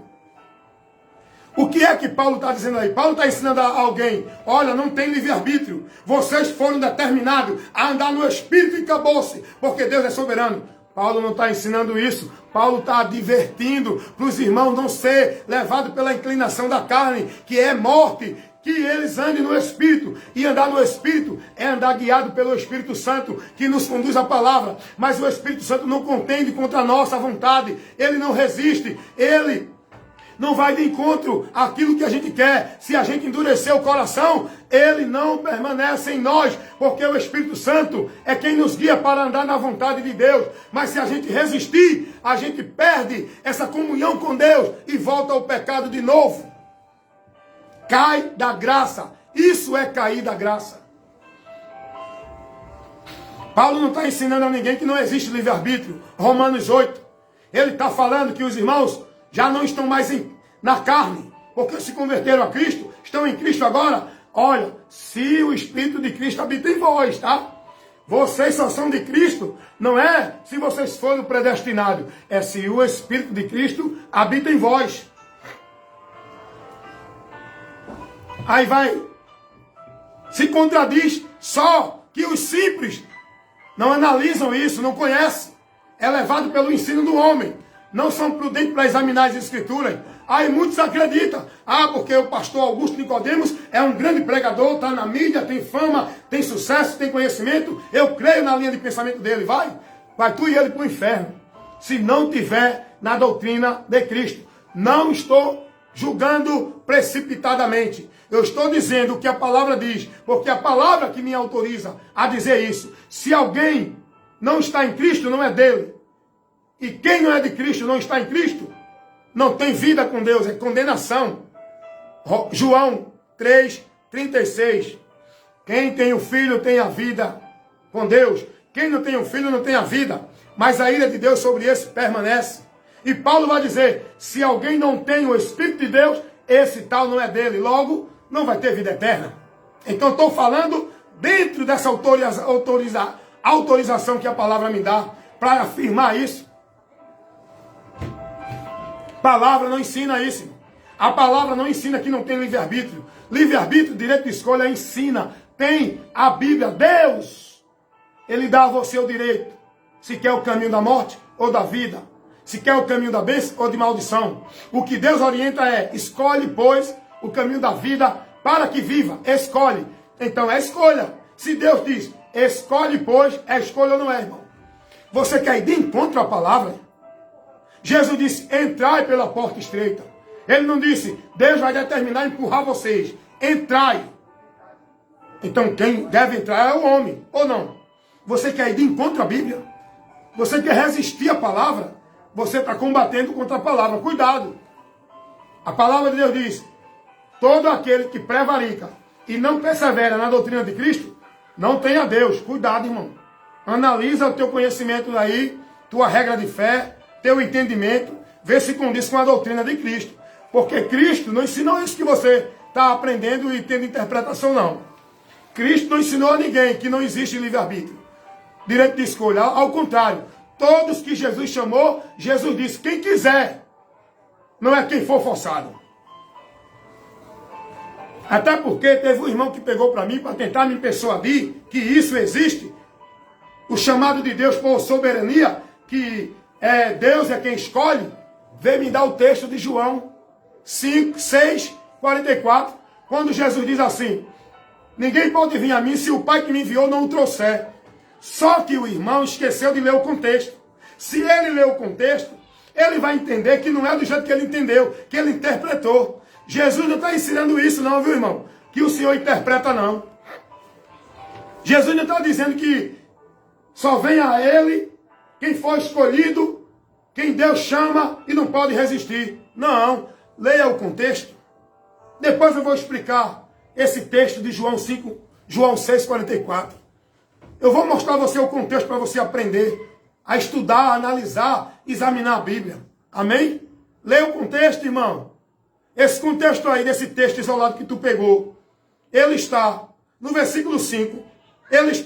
O que é que Paulo está dizendo aí? Paulo está ensinando a alguém, olha, não tem livre-arbítrio. Vocês foram determinados a andar no Espírito e acabou-se, porque Deus é soberano. Paulo não está ensinando isso. Paulo está advertindo para os irmãos não ser levados pela inclinação da carne, que é morte, que eles andem no Espírito. E andar no Espírito é andar guiado pelo Espírito Santo, que nos conduz à palavra. Mas o Espírito Santo não contende contra a nossa vontade. Ele não resiste. Ele não vai de encontro àquilo que a gente quer. Se a gente endurecer o coração, ele não permanece em nós, porque o Espírito Santo é quem nos guia para andar na vontade de Deus. Mas se a gente resistir, a gente perde essa comunhão com Deus e volta ao pecado de novo. Cai da graça. Isso é cair da graça. Paulo não está ensinando a ninguém que não existe livre-arbítrio. Romanos 8. Ele está falando que os irmãos já não estão mais na carne, porque se converteram a Cristo, estão em Cristo agora. Olha, se o Espírito de Cristo habita em vós, tá? Vocês só são de Cristo, não é se vocês foram predestinados, é se o Espírito de Cristo habita em vós. Aí vai, se contradiz, só que os simples não analisam isso, não conhecem. É levado pelo ensino do homem. Não são prudentes para examinar as Escrituras. Aí muitos acreditam. Porque o pastor Augusto Nicodemos é um grande pregador, está na mídia, tem fama, tem sucesso, tem conhecimento. Eu creio na linha de pensamento dele. Vai tu e ele para o inferno. Se não tiver na doutrina de Cristo. Não estou julgando precipitadamente. Eu estou dizendo o que a palavra diz, porque a palavra que me autoriza a dizer isso. Se alguém não está em Cristo, não é dele. E quem não é de Cristo, não está em Cristo, não tem vida com Deus, é condenação. João 3:36. Quem tem o Filho tem a vida com Deus. Quem não tem o Filho não tem a vida. Mas a ira de Deus sobre esse permanece. E Paulo vai dizer, se alguém não tem o Espírito de Deus, esse tal não é dele. Logo, não vai ter vida eterna. Então estou falando dentro dessa autorização que a palavra me dá para afirmar isso. A palavra não ensina isso. A palavra não ensina que não tem livre-arbítrio. Livre-arbítrio, direito de escolha, ensina. Tem a Bíblia. Deus, Ele dá a você o direito. Se quer o caminho da morte ou da vida. Se quer o caminho da bênção ou de maldição. O que Deus orienta é, escolhe, pois, o caminho da vida para que viva. Escolhe. Então é escolha. Se Deus diz, escolhe, pois, é escolha ou não é, irmão? Você quer ir de encontro à palavra? Jesus disse, entrai pela porta estreita. Ele não disse, Deus vai determinar empurrar vocês. Entrai. Então quem deve entrar é o homem, ou não? Você quer ir de encontro à Bíblia? Você quer resistir à palavra? Você está combatendo contra a palavra. Cuidado. A palavra de Deus diz, todo aquele que prevarica e não persevera na doutrina de Cristo, não tem a Deus. Cuidado, irmão. Analisa o teu conhecimento aí, tua regra de fê, teu entendimento. vê se condiz com a doutrina de Cristo. Porque Cristo não ensinou isso que você está aprendendo e tendo interpretação, não. Cristo não ensinou a ninguém que não existe livre-arbítrio, direito de escolha. Ao contrário, todos que Jesus chamou, Jesus disse, quem quiser, não é quem for forçado. Até porque teve um irmão que pegou para mim para tentar me persuadir que isso existe. O chamado de Deus por soberania, que Deus é quem escolhe, veio me dar o texto de João 6:44, quando Jesus diz assim, ninguém pode vir a mim se o Pai que me enviou não o trouxer. Só que o irmão esqueceu de ler o contexto. Se ele ler o contexto, ele vai entender que não é do jeito que ele entendeu, que ele interpretou. Jesus não está ensinando isso não, viu, irmão? Que o Senhor interpreta, não. Jesus não está dizendo que só vem a Ele quem foi escolhido, quem Deus chama e não pode resistir. Não, leia o contexto. Depois eu vou explicar esse texto de João 6:44. Eu vou mostrar a você o contexto para você aprender a estudar, a analisar, examinar a Bíblia. Amém? Leia o contexto, irmão. Esse contexto aí, desse texto isolado que tu pegou, ele está no versículo 5,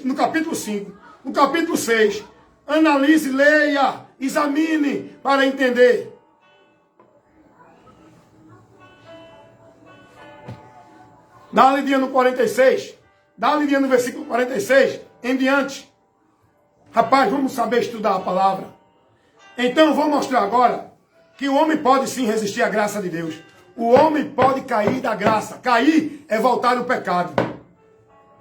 no capítulo 5, no capítulo 6. Analise, leia, examine para entender. Dá uma lidinha no 46, dá uma lidinha no versículo 46, em diante. Rapaz, vamos saber estudar a palavra. Então eu vou mostrar agora que o homem pode sim resistir à graça de Deus. O homem pode cair da graça. Cair é voltar no pecado.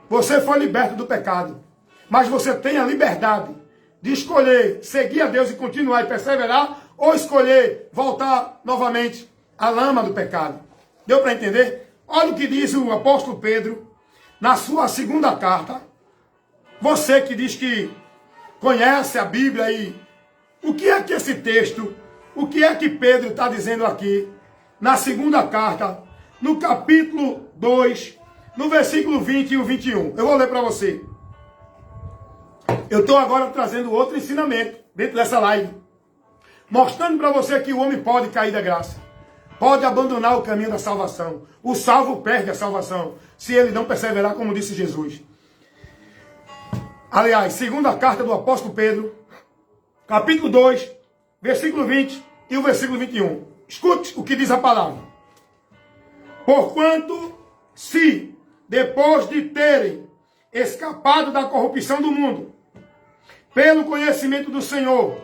Você foi liberto do pecado. Mas você tem a liberdade de escolher seguir a Deus e continuar e perseverar, ou escolher voltar novamente à lama do pecado. Deu para entender? Olha o que diz o apóstolo Pedro na sua segunda carta. Você que diz que conhece a Bíblia aí, o que é que esse texto, o que é que Pedro está dizendo aqui? Na segunda carta, no capítulo 2, no versículo 20 e o 21. Eu vou ler para você. Eu estou agora trazendo outro ensinamento dentro dessa live. Mostrando para você que o homem pode cair da graça. Pode abandonar o caminho da salvação. O salvo perde a salvação, se ele não perseverar, como disse Jesus. Aliás, segunda carta do apóstolo Pedro, capítulo 2, versículo 20 e o versículo 21. Escute o que diz a palavra. Porquanto, se, depois de terem escapado da corrupção do mundo, pelo conhecimento do Senhor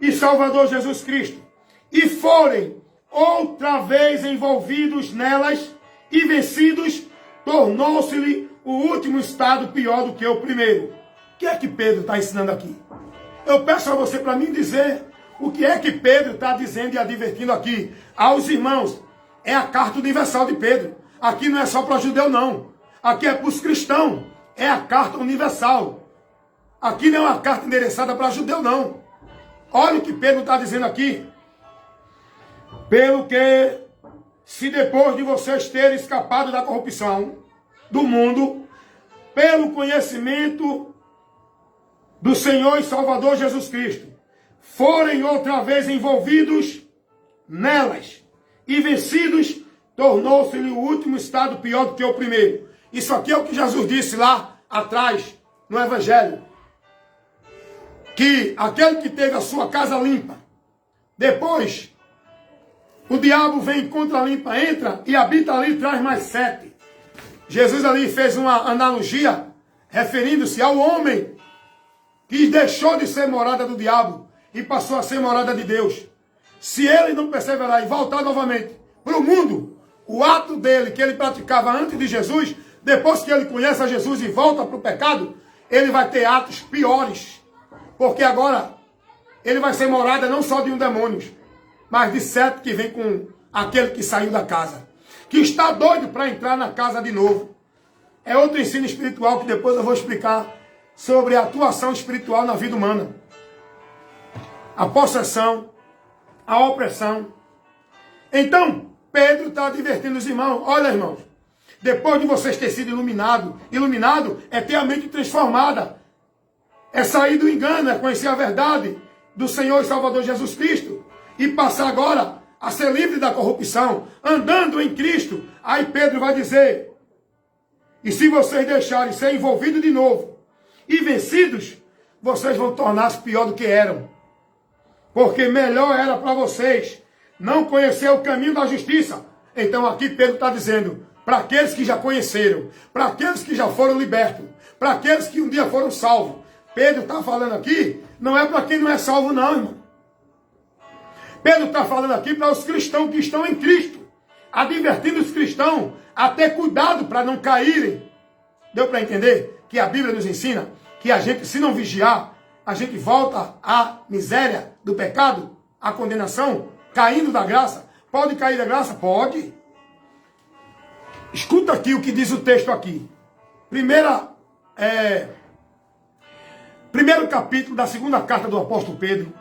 e Salvador Jesus Cristo, e forem outra vez envolvidos nelas e vencidos, tornou-se-lhe o último estado pior do que o primeiro. O que é que Pedro está ensinando aqui? Eu peço a você para mim dizer o que é que Pedro está dizendo e advertindo aqui aos irmãos. É a carta universal de Pedro. Aqui não é só para judeu, não. Aqui é para os cristãos. É a carta universal. Aqui não é uma carta endereçada para judeu, não. Olha o que Pedro está dizendo aqui. Pelo que, se depois de vocês terem escapado da corrupção do mundo, pelo conhecimento do Senhor e Salvador Jesus Cristo, forem outra vez envolvidos nelas e vencidos, tornou-se-lhe o último estado pior do que o primeiro. Isso aqui é o que Jesus disse lá atrás, no Evangelho. Que aquele que teve a sua casa limpa, depois o diabo vem contra a limpa, entra e habita ali e traz mais 7. Jesus ali fez uma analogia, referindo-se ao homem que deixou de ser morada do diabo e passou a ser morada de Deus. Se ele não perseverar e voltar novamente para o mundo, o ato dele que ele praticava antes de Jesus, depois que ele conhece a Jesus e volta para o pecado, ele vai ter atos piores. Porque agora ele vai ser morada não só de um demônio, mas de 7 que vem com aquele que saiu da casa, que está doido para entrar na casa de novo. É outro ensino espiritual que depois eu vou explicar sobre a atuação espiritual na vida humana. A possessão, a opressão. Então, Pedro está advertindo os irmãos. Olha, irmãos, depois de vocês terem sido iluminado é ter a mente transformada. É sair do engano, é conhecer a verdade do Senhor e Salvador Jesus Cristo. e passar agora a ser livre da corrupção, andando em Cristo. Aí Pedro vai dizer, e se vocês deixarem ser envolvidos de novo e vencidos, vocês vão tornar-se pior do que eram. Porque melhor era para vocês não conhecer o caminho da justiça. Então aqui Pedro está dizendo, para aqueles que já conheceram, para aqueles que já foram libertos, para aqueles que um dia foram salvos. Pedro está falando aqui, não é para quem não é salvo não, irmão. Pedro está falando aqui para os cristãos que estão em Cristo, advertindo os cristãos a ter cuidado para não caírem. Deu para entender que a Bíblia nos ensina que a gente, se não vigiar, a gente volta à miséria do pecado, à condenação, caindo da graça. Pode cair da graça? Pode. Escuta aqui o que diz o texto aqui. Primeiro capítulo da segunda carta do apóstolo Pedro.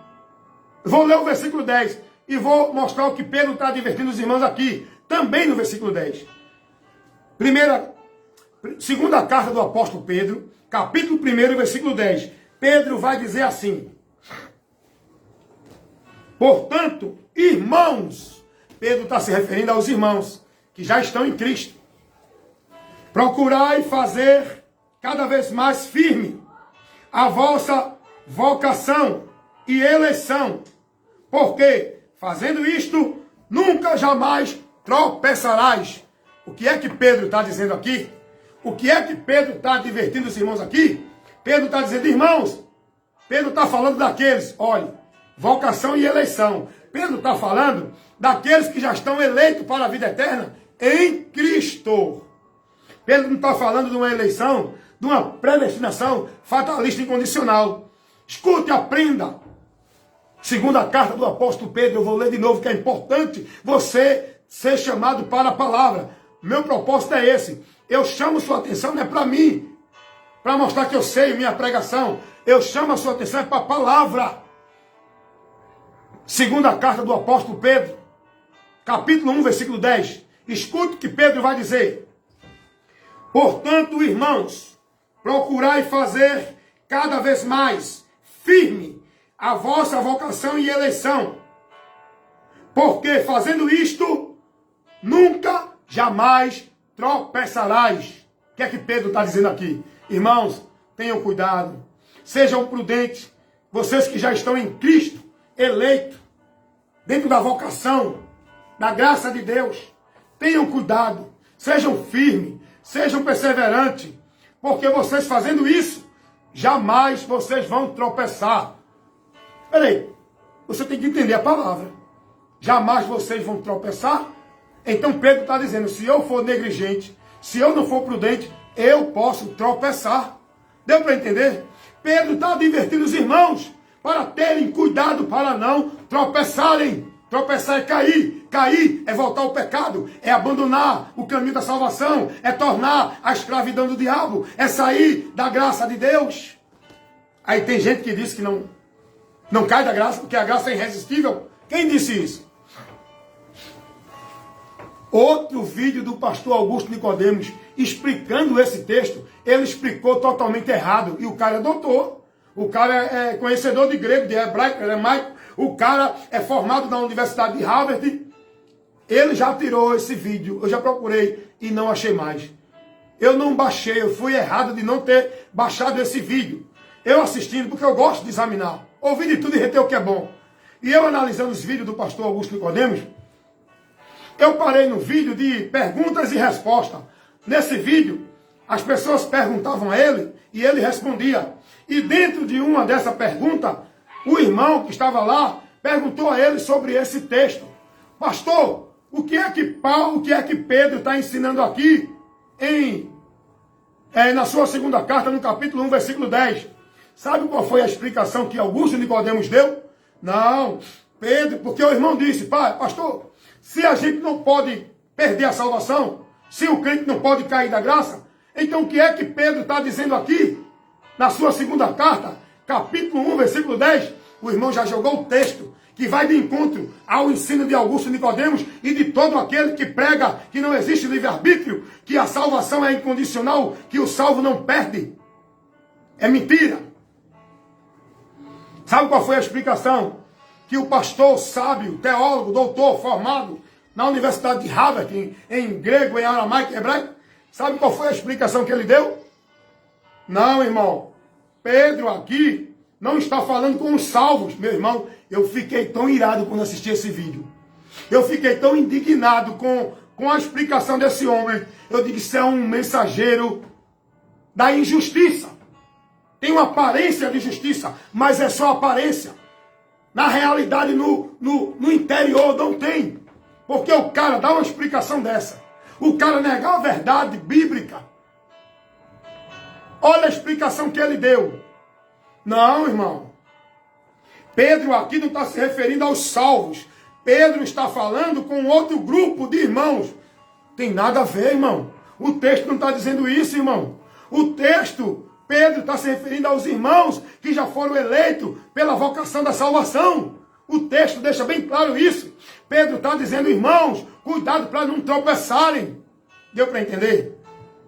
Vou ler o versículo 10 e vou mostrar o que Pedro está advertindo os irmãos aqui, também no versículo 10. Segunda carta do apóstolo Pedro, capítulo 1, versículo 10. Pedro vai dizer assim: portanto, irmãos, Pedro está se referindo aos irmãos que já estão em Cristo, procurai fazer cada vez mais firme a vossa vocação e eleição, porque fazendo isto, nunca jamais tropeçarás. O que é que Pedro está dizendo aqui? O que é que Pedro está advertindo os irmãos aqui? Pedro está dizendo, irmãos, Pedro está falando daqueles, olha, vocação e eleição. Pedro está falando daqueles que já estão eleitos para a vida eterna em Cristo. Pedro não está falando de uma eleição, de uma predestinação fatalista incondicional. Escute, aprenda. Segunda carta do apóstolo Pedro, eu vou ler de novo, que é importante você ser chamado para a palavra. Meu propósito é esse. Eu chamo sua atenção, não é para mim, para mostrar que eu sei minha pregação. Eu chamo a sua atenção para a palavra. Segunda carta do apóstolo Pedro, capítulo 1, versículo 10. Escute o que Pedro vai dizer. Portanto, irmãos, procurai fazer cada vez mais firme a vossa vocação e eleição, porque fazendo isto, nunca, jamais tropeçarás. O que é que Pedro está dizendo aqui? Irmãos, tenham cuidado, sejam prudentes, vocês que já estão em Cristo, eleitos, dentro da vocação, da graça de Deus, tenham cuidado, sejam firmes, sejam perseverantes, porque vocês fazendo isso, jamais vocês vão tropeçar. Peraí, você tem que entender a palavra. Jamais vocês vão tropeçar. Então Pedro está dizendo, se eu for negligente, se eu não for prudente, eu posso tropeçar. Deu para entender? Pedro está advertindo os irmãos para terem cuidado para não tropeçarem. Tropeçar é cair. Cair é voltar ao pecado. É abandonar o caminho da salvação. É tornar a escravidão do diabo. É sair da graça de Deus. Aí tem gente que diz que não cai da graça, porque a graça é irresistível. Quem disse isso? Outro vídeo do pastor Augusto Nicodemos explicando esse texto. Ele explicou totalmente errado. E o cara é doutor. O cara é conhecedor de grego, de hebraico, aramaico. O cara é formado na Universidade de Harvard. Ele já tirou esse vídeo. Eu já procurei e não achei mais. Eu não baixei. Eu fui errado de não ter baixado esse vídeo. Eu assistindo, porque eu gosto de examinar. Ouvir de tudo e reter o que é bom. E eu analisando os vídeos do pastor Augusto Nicodemos, eu parei no vídeo de perguntas e respostas. Nesse vídeo, as pessoas perguntavam a ele e ele respondia. E dentro de uma dessa pergunta, o irmão que estava lá perguntou a ele sobre esse texto. Pastor, o que é que Pedro está ensinando aqui na sua segunda carta, no capítulo 1, versículo 10? Sabe qual foi a explicação que Augusto Nicodemos deu? Não, Pedro, porque o irmão disse, pastor, se a gente não pode perder a salvação, se o crente não pode cair da graça, então o que é que Pedro está dizendo aqui, na sua segunda carta, capítulo 1, versículo 10? O irmão já jogou o texto, que vai de encontro ao ensino de Augusto Nicodemos e de todo aquele que prega que não existe livre-arbítrio, que a salvação é incondicional, que o salvo não perde. É mentira. Sabe qual foi a explicação que o pastor sábio, teólogo, doutor, formado na Universidade de Harvard, em grego, em aramaico, em hebraico, sabe qual foi a explicação que ele deu? Não, irmão. Pedro aqui não está falando com os salvos. Meu irmão, eu fiquei tão irado quando assisti esse vídeo. Eu fiquei tão indignado com a explicação desse homem. Eu digo, isso é um mensageiro da injustiça. Tem uma aparência de justiça, mas é só aparência. Na realidade, no interior não tem. Porque o cara dá uma explicação dessa. O cara negar a verdade bíblica. Olha a explicação que ele deu. Não, irmão. Pedro aqui não está se referindo aos salvos. Pedro está falando com outro grupo de irmãos. Tem nada a ver, irmão. O texto não está dizendo isso, irmão. O texto, Pedro está se referindo aos irmãos que já foram eleitos pela vocação da salvação. O texto deixa bem claro isso. Pedro está dizendo, irmãos, cuidado para não tropeçarem. Deu para entender?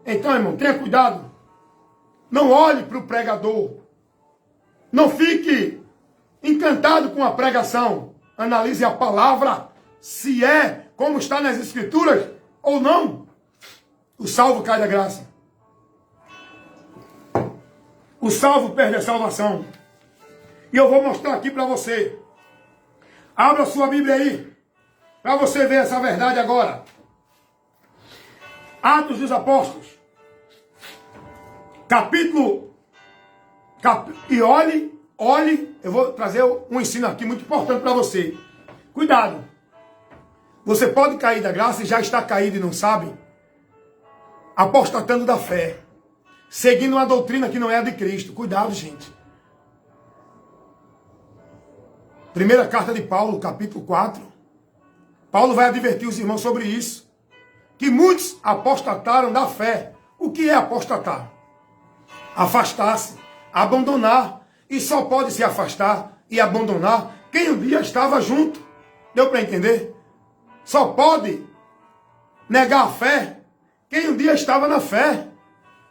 Então, irmão, tenha cuidado. Não olhe para o pregador. Não fique encantado com a pregação. Analise a palavra, se é como está nas escrituras ou não. O salvo cai da graça. O salvo perde a salvação. E eu vou mostrar aqui para você. Abra sua Bíblia aí, para você ver essa verdade agora. Atos dos Apóstolos. E olhe, eu vou trazer um ensino aqui muito importante para você. Cuidado. Você pode cair da graça e já está caído e não sabe. Apostatando da fé. Seguindo uma doutrina que não é a de Cristo. Cuidado, gente. Primeira carta de Paulo, capítulo 4. Paulo vai advertir os irmãos sobre isso. Que muitos apostataram da fé. O que é apostatar? Afastar-se, abandonar. E só pode se afastar e abandonar quem um dia estava junto. Deu para entender? Só pode negar a fé quem um dia estava na fé.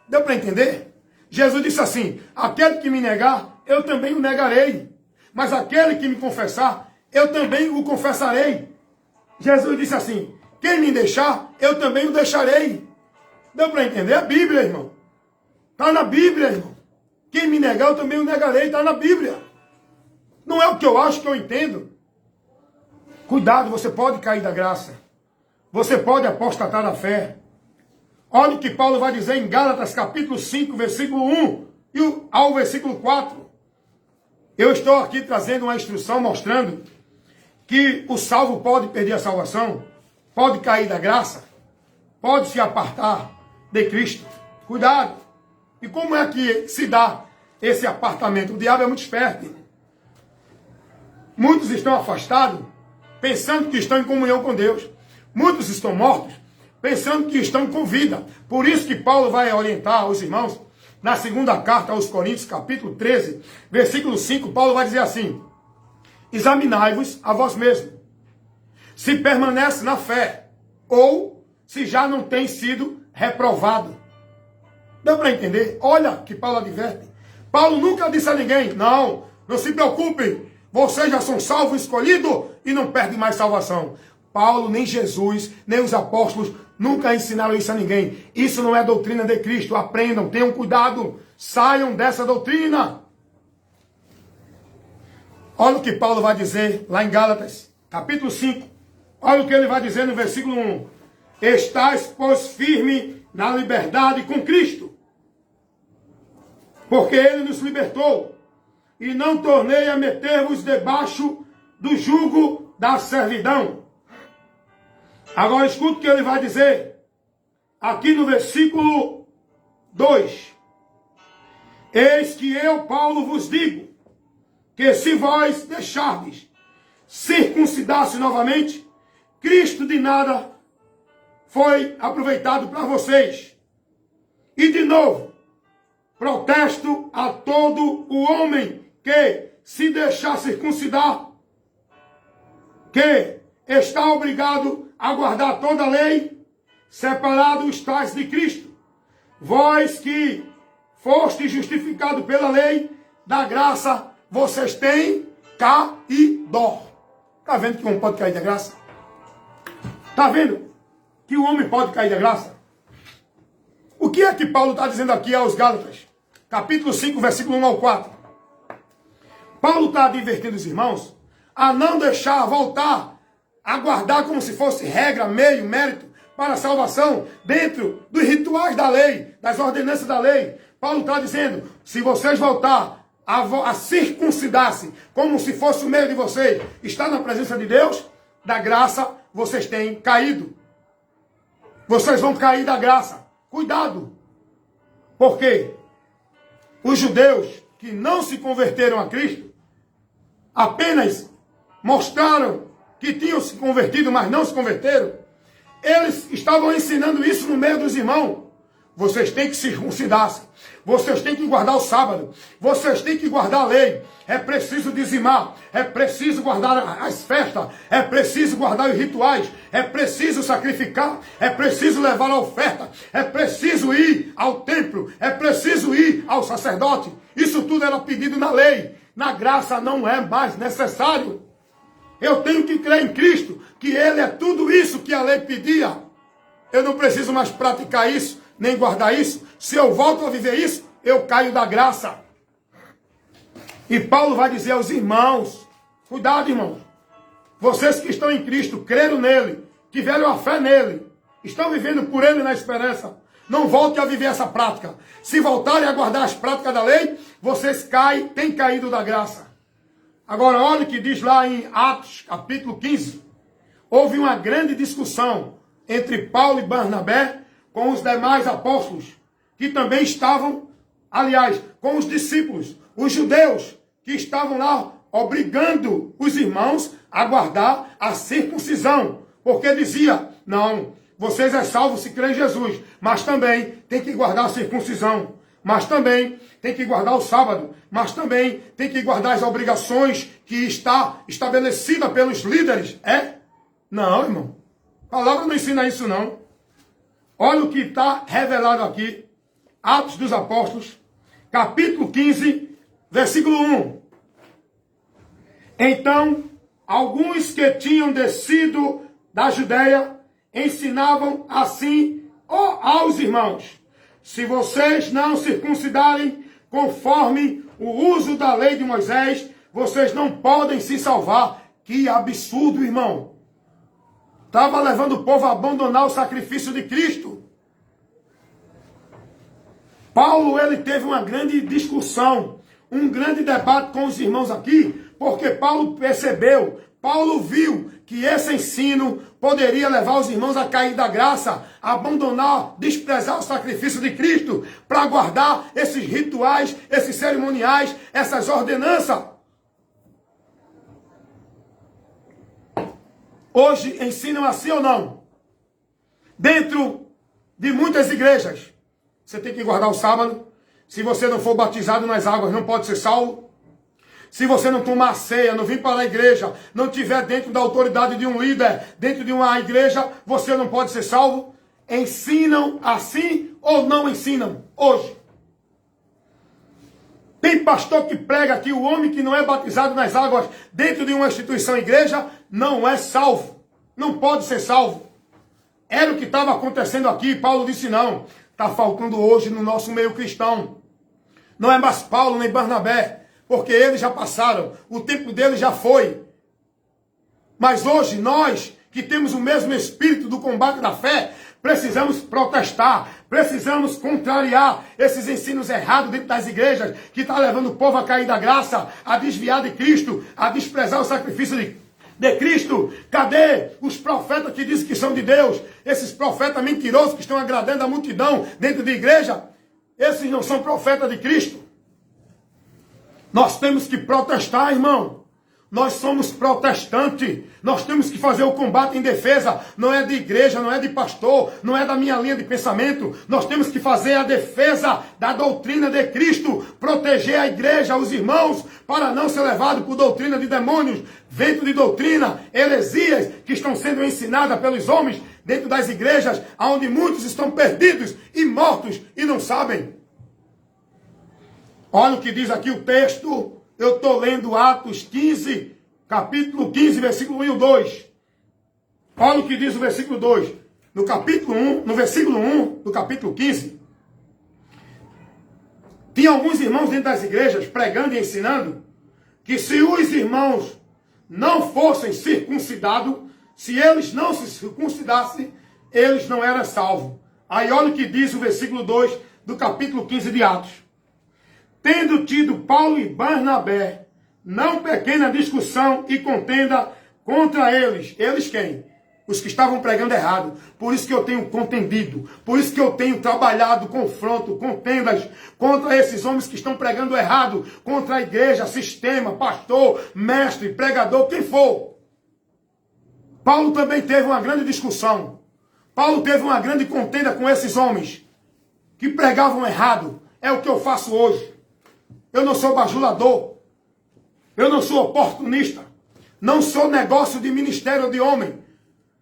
Deu para entender? Jesus disse assim, aquele que me negar, eu também o negarei. Mas aquele que me confessar, eu também o confessarei. Jesus disse assim, quem me deixar, eu também o deixarei. Deu para entender? A Bíblia, irmão. Está na Bíblia, irmão. Quem me negar, eu também o negarei. Está na Bíblia. Não é o que eu acho que eu entendo. Cuidado, você pode cair da graça. Você pode apostatar da fé. Olha o que Paulo vai dizer em Gálatas capítulo 5, versículo 1 ao versículo 4. Eu estou aqui trazendo uma instrução mostrando que o salvo pode perder a salvação, pode cair da graça, pode se apartar de Cristo. Cuidado. E como é que se dá esse apartamento? O diabo é muito esperto. Muitos estão afastados, pensando que estão em comunhão com Deus. Muitos estão mortos, pensando que estão com vida. Por isso que Paulo vai orientar os irmãos, na segunda carta aos Coríntios, capítulo 13, versículo 5, Paulo vai dizer assim, examinai-vos a vós mesmos, se permanece na fé, ou se já não tem sido reprovado. Deu para entender? Olha que Paulo adverte. Paulo nunca disse a ninguém, não se preocupem, vocês já são salvos, escolhidos, e não perdem mais salvação. Paulo, nem Jesus, nem os apóstolos nunca ensinaram isso a ninguém. Isso não é doutrina de Cristo. Aprendam, tenham cuidado, saiam dessa doutrina. Olha o que Paulo vai dizer lá em Gálatas, capítulo 5. Olha o que ele vai dizer no versículo 1. Estais, pois, firme na liberdade com Cristo, porque ele nos libertou, e não tornei a meter-vos debaixo do jugo da servidão. Agora escuta o que ele vai dizer, aqui no versículo 2. Eis que eu, Paulo, vos digo, que se vós deixardes circuncidar-se novamente, Cristo de nada foi aproveitado para vocês. E de novo, protesto a todo o homem que se deixar circuncidar, que está obrigado a guardar toda a lei, separado estáis de Cristo. Vós que foste justificado pela lei, da graça vocês têm caído. Está vendo que o homem pode cair da graça? Está vendo que o homem pode cair da graça? O que é que Paulo está dizendo aqui aos Gálatas? Capítulo 5, versículo 1 ao 4. Paulo está advertindo os irmãos a não deixar voltar a guardar como se fosse regra, meio, mérito para a salvação dentro dos rituais da lei, das ordenanças da lei. Paulo está dizendo, se vocês voltar a circuncidar-se como se fosse o meio de vocês, está na presença de Deus, da graça, vocês têm caído. Vocês vão cair da graça. Cuidado. Por quê? Os judeus que não se converteram a Cristo apenas mostraram que tinham se convertido, mas não se converteram. Eles estavam ensinando isso no meio dos irmãos. Vocês têm que circuncidar-se. Vocês têm que guardar o sábado. Vocês têm que guardar a lei. É preciso dizimar. É preciso guardar as festas. É preciso guardar os rituais. É preciso sacrificar. É preciso levar a oferta. É preciso ir ao templo. É preciso ir ao sacerdote. Isso tudo era pedido na lei. Na graça não é mais necessário. Eu tenho que crer em Cristo, que Ele é tudo isso que a lei pedia. Eu não preciso mais praticar isso, nem guardar isso. Se eu volto a viver isso, eu caio da graça. E Paulo vai dizer aos irmãos, cuidado, irmãos. Vocês que estão em Cristo, creram nele, tiveram a fé nele, estão vivendo por ele na esperança. Não voltem a viver essa prática. Se voltarem a guardar as práticas da lei, vocês têm caído da graça. Agora, olha o que diz lá em Atos, capítulo 15. Houve uma grande discussão entre Paulo e Barnabé com os demais apóstolos, que também estavam, aliás, com os discípulos, os judeus, que estavam lá obrigando os irmãos a guardar a circuncisão. Porque dizia, não, vocês é salvo se crê em Jesus, mas também tem que guardar a circuncisão. Mas também tem que guardar o sábado, mas também tem que guardar as obrigações que está estabelecida pelos líderes. É? Não, irmão. A palavra não ensina isso, não. Olha o que está revelado aqui. Atos dos Apóstolos, capítulo 15, versículo 1. Então, alguns que tinham descido da Judeia ensinavam assim aos irmãos: se vocês não circuncidarem conforme o uso da lei de Moisés, vocês não podem se salvar. Que absurdo, irmão. Estava levando o povo a abandonar o sacrifício de Cristo. Paulo, ele teve uma grande discussão, um grande debate com os irmãos aqui, porque Paulo percebeu, Paulo viu que esse ensino poderia levar os irmãos a cair da graça, a abandonar, desprezar o sacrifício de Cristo, para guardar esses rituais, esses cerimoniais, essas ordenanças. Hoje ensinam assim ou não? Dentro de muitas igrejas, você tem que guardar o sábado. Se você não for batizado nas águas, não pode ser salvo. Se você não tomar a ceia, não vir para a igreja, não estiver dentro da autoridade de um líder, dentro de uma igreja, você não pode ser salvo. Ensinam assim ou não ensinam hoje? Tem pastor que prega que o homem que não é batizado nas águas dentro de uma instituição igreja não é salvo. Não pode ser salvo. Era o que estava acontecendo aqui. Paulo disse não. Está faltando hoje no nosso meio cristão. Não é mais Paulo nem Barnabé. Porque eles já passaram, o tempo deles já foi. Mas hoje, nós que temos o mesmo espírito do combate da fé, precisamos protestar, precisamos contrariar esses ensinos errados dentro das igrejas, que está levando o povo a cair da graça, a desviar de Cristo, a desprezar o sacrifício de Cristo. Cadê os profetas que dizem que são de Deus? Esses profetas mentirosos que estão agradando a multidão dentro da igreja, esses não são profetas de Cristo. Nós temos que protestar, irmão. Nós somos protestantes. Nós temos que fazer o combate em defesa. Não é de igreja, não é de pastor, não é da minha linha de pensamento. Nós temos que fazer a defesa da doutrina de Cristo. Proteger a igreja, os irmãos, para não ser levado por doutrina de demônios, vento de doutrina, heresias que estão sendo ensinadas pelos homens dentro das igrejas, onde muitos estão perdidos e mortos e não sabem. Olha o que diz aqui o texto Eu estou lendo Atos 15, capítulo 15, versículo 1 e 2. Olha o que diz o versículo 2. No capítulo 1, no versículo 1 do capítulo 15, tinha alguns irmãos dentro das igrejas pregando e ensinando que se os irmãos não fossem circuncidados, se eles não se circuncidassem, eles não eram salvos. Aí olha o que diz o versículo 2 do capítulo 15 de Atos. Tendo tido Paulo e Barnabé não pequena discussão e contenda contra eles. Eles quem? Os que estavam pregando errado. Por isso que eu tenho contendido. Por isso que eu tenho trabalhado confronto, contendas contra esses homens que estão pregando errado. Contra a igreja, sistema, pastor, mestre, pregador, quem for. Paulo também teve uma grande discussão. Paulo teve uma grande contenda com esses homens que pregavam errado. É o que eu faço hoje. Eu não sou bajulador. Eu não sou oportunista. Não sou negócio de ministério de homem.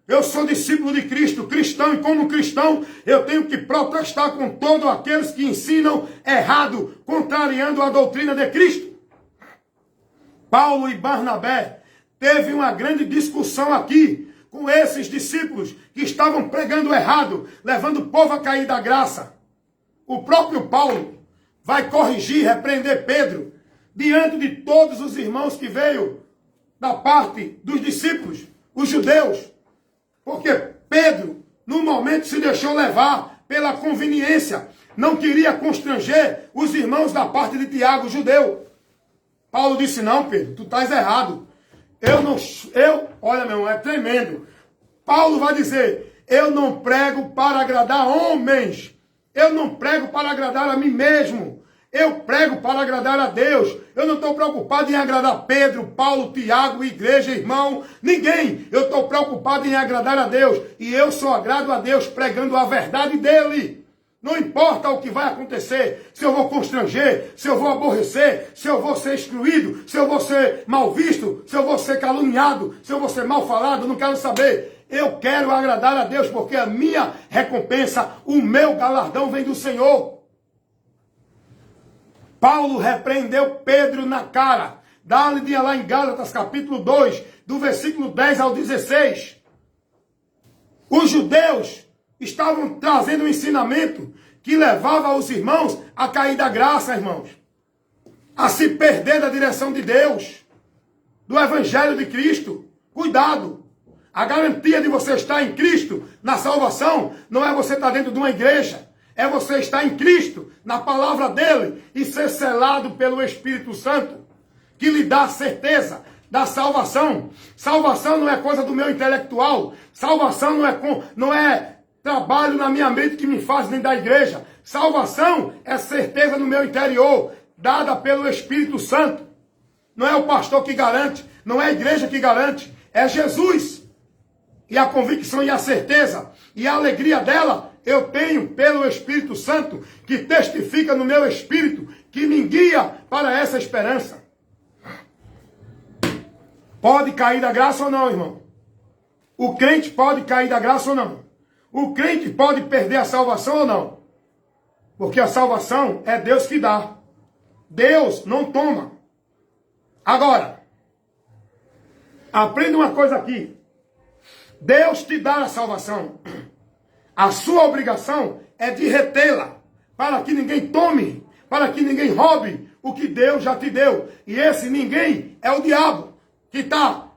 Eu sou discípulo de Cristo, cristão, e como cristão, eu tenho que protestar com todos aqueles que ensinam errado, contrariando a doutrina de Cristo. Paulo e Barnabé teve uma grande discussão aqui com esses discípulos que estavam pregando errado, levando o povo a cair da graça. O próprio Paulo vai corrigir, repreender Pedro, diante de todos os irmãos que veio da parte dos discípulos, os judeus. Porque Pedro, no momento, se deixou levar pela conveniência. Não queria constranger os irmãos da parte de Tiago, judeu. Paulo disse, não, Pedro, tu estás errado. Olha, meu irmão, é tremendo. Paulo vai dizer, eu não prego para agradar homens. Eu não prego para agradar a mim mesmo. Eu prego para agradar a Deus. Eu não estou preocupado em agradar Pedro, Paulo, Tiago, igreja, irmão, ninguém. Eu estou preocupado em agradar a Deus. E eu só agrado a Deus pregando a verdade dele. Não importa o que vai acontecer, se eu vou constranger, se eu vou aborrecer, se eu vou ser excluído, se eu vou ser mal visto, se eu vou ser caluniado, se eu vou ser mal falado, não quero saber. Eu quero agradar a Deus, porque a minha recompensa, o meu galardão vem do Senhor. Paulo repreendeu Pedro na cara. Dá-lhe lá em Gálatas capítulo 2, do versículo 10 ao 16. Os judeus estavam trazendo um ensinamento que levava os irmãos a cair da graça, irmãos. A se perder da direção de Deus, do evangelho de Cristo. Cuidado. A garantia de você estar em Cristo, na salvação, não é você estar dentro de uma igreja. É você estar em Cristo, na palavra dele, e ser selado pelo Espírito Santo, que lhe dá certeza da salvação. Salvação não é coisa do meu intelectual. Salvação não é trabalho na minha mente que me faz dentro da igreja. Salvação é certeza no meu interior, dada pelo Espírito Santo. Não é o pastor que garante, não é a igreja que garante, é Jesus. E a convicção e a certeza e a alegria dela eu tenho pelo Espírito Santo, que testifica no meu espírito, que me guia para essa esperança. Pode cair da graça ou não, irmão? O crente pode cair da graça ou não? O crente pode perder a salvação ou não? Porque a salvação é Deus que dá. Deus não toma. Agora, aprenda uma coisa aqui. Deus te dá a salvação. A sua obrigação é de retê-la, para que ninguém tome, para que ninguém roube o que Deus já te deu. E esse ninguém é o diabo, que está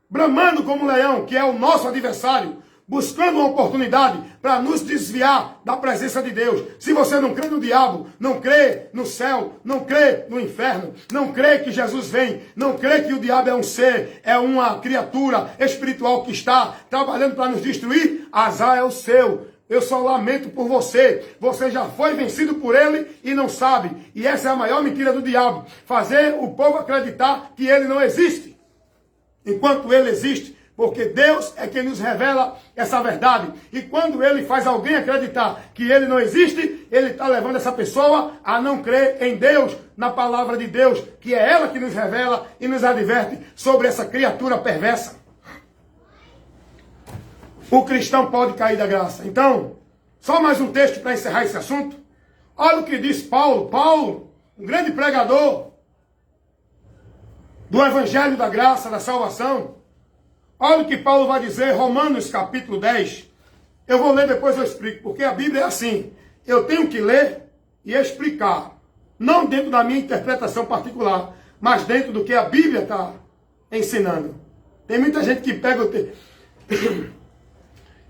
bramando como um leão, que é o nosso adversário, buscando uma oportunidade para nos desviar da presença de Deus. Se você não crê no diabo, não crê no céu, não crê no inferno, não crê que Jesus vem, não crê que o diabo é um ser, é uma criatura espiritual que está trabalhando para nos destruir, azar é o seu. Eu só lamento por você. Você já foi vencido por ele e não sabe. E essa é a maior mentira do diabo. Fazer o povo acreditar que ele não existe. Enquanto ele existe. Porque Deus é quem nos revela essa verdade. E quando ele faz alguém acreditar que ele não existe, ele está levando essa pessoa a não crer em Deus, na palavra de Deus, que é ela que nos revela e nos adverte sobre essa criatura perversa. O cristão pode cair da graça. Então, só mais um texto para encerrar esse assunto. Olha o que diz Paulo. Paulo, um grande pregador. do Evangelho da Graça, da Salvação. Olha o que Paulo vai dizer, Romanos capítulo 10. Eu vou ler, depois eu explico, porque a Bíblia é assim. Eu tenho que ler e explicar. Não dentro da minha interpretação particular, mas dentro do que a Bíblia está ensinando. Tem muita gente que pega o texto.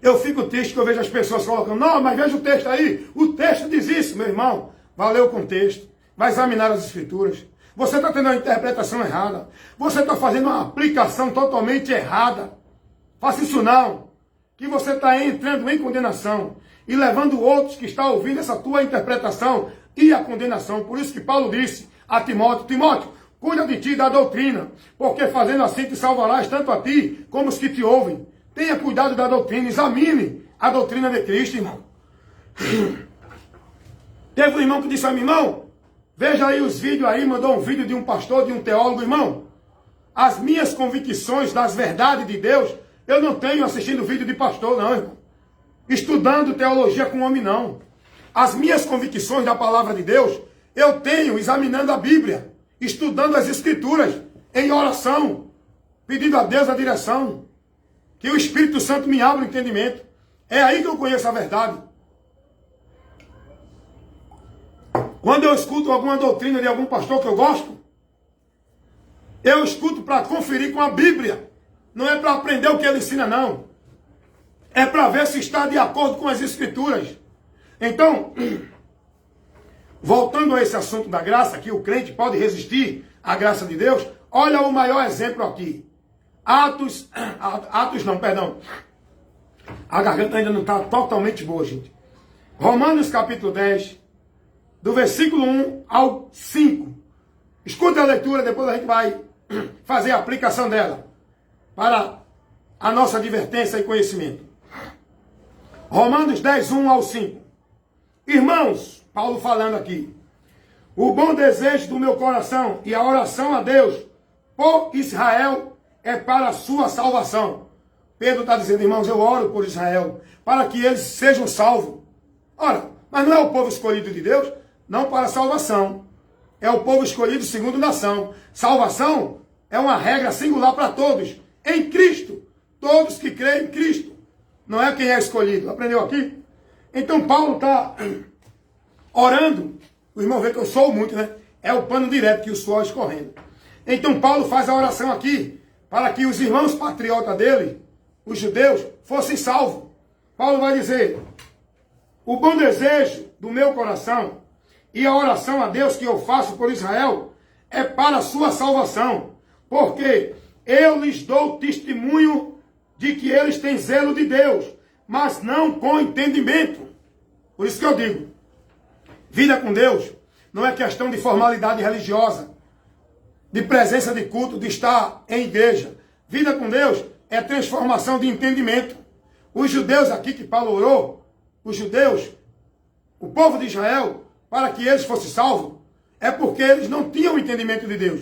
Eu fico triste que eu vejo as pessoas colocando, não, mas veja o texto aí. O texto diz isso, meu irmão. Vai ler o contexto. Vai examinar as escrituras. Você está tendo uma interpretação errada. Você está fazendo uma aplicação totalmente errada. Faça isso não. Que você está entrando em condenação. E levando outros que estão ouvindo essa tua interpretação e a condenação. Por isso que Paulo disse a Timóteo, Timóteo, cuida de ti e da doutrina, porque fazendo assim te salvarás tanto a ti como os que te ouvem. Tenha cuidado da doutrina, examine a doutrina de Cristo, irmão. Teve um irmão que disse a mim, irmão, veja aí os vídeos aí, mandou um vídeo de um pastor, de um teólogo, irmão. As minhas convicções das verdades de Deus, eu não tenho assistindo vídeo de pastor, não, irmão. Estudando teologia com homem, não. As minhas convicções da palavra de Deus, eu tenho examinando a Bíblia, estudando as Escrituras, em oração, pedindo a Deus a direção, que o Espírito Santo me abra o entendimento. É aí que eu conheço a verdade. Quando eu escuto alguma doutrina de algum pastor que eu gosto, eu escuto para conferir com a Bíblia. Não é para aprender o que ele ensina, não. É para ver se está de acordo com as Escrituras. Então, voltando a esse assunto da graça, que o crente pode resistir à graça de Deus, olha o maior exemplo aqui. Atos não, perdão. A garganta ainda não está totalmente boa, gente. Romanos capítulo 10, do versículo 1 ao 5. Escuta a leitura, depois a gente vai fazer a aplicação dela para a nossa advertência e conhecimento. Romanos 10, 1 ao 5. Irmãos, Paulo falando aqui, o bom desejo do meu coração e a oração a Deus por Israel é para a sua salvação. Pedro está dizendo, irmãos, eu oro por Israel, para que eles sejam salvos. Ora, mas não é o povo escolhido de Deus? Não para a salvação. É o povo escolhido segundo nação. Salvação é uma regra singular para todos. Em Cristo. Todos que creem em Cristo. Não é quem é escolhido. Aprendeu aqui? Então Paulo está orando. O irmão vê que eu sou muito, né? É o pano direto que o suor escorrendo. Então Paulo faz a oração aqui para que os irmãos patriotas dele, os judeus, fossem salvos. Paulo vai dizer, o bom desejo do meu coração e a oração a Deus que eu faço por Israel é para a sua salvação, porque eu lhes dou testemunho de que eles têm zelo de Deus, mas não com entendimento. Por isso que eu digo, vida com Deus não é questão de formalidade religiosa, de presença de culto, de estar em igreja. Vida com Deus é transformação de entendimento. Os judeus aqui que Paulo orou, os judeus, o povo de Israel, para que eles fossem salvos, é porque eles não tinham o entendimento de Deus.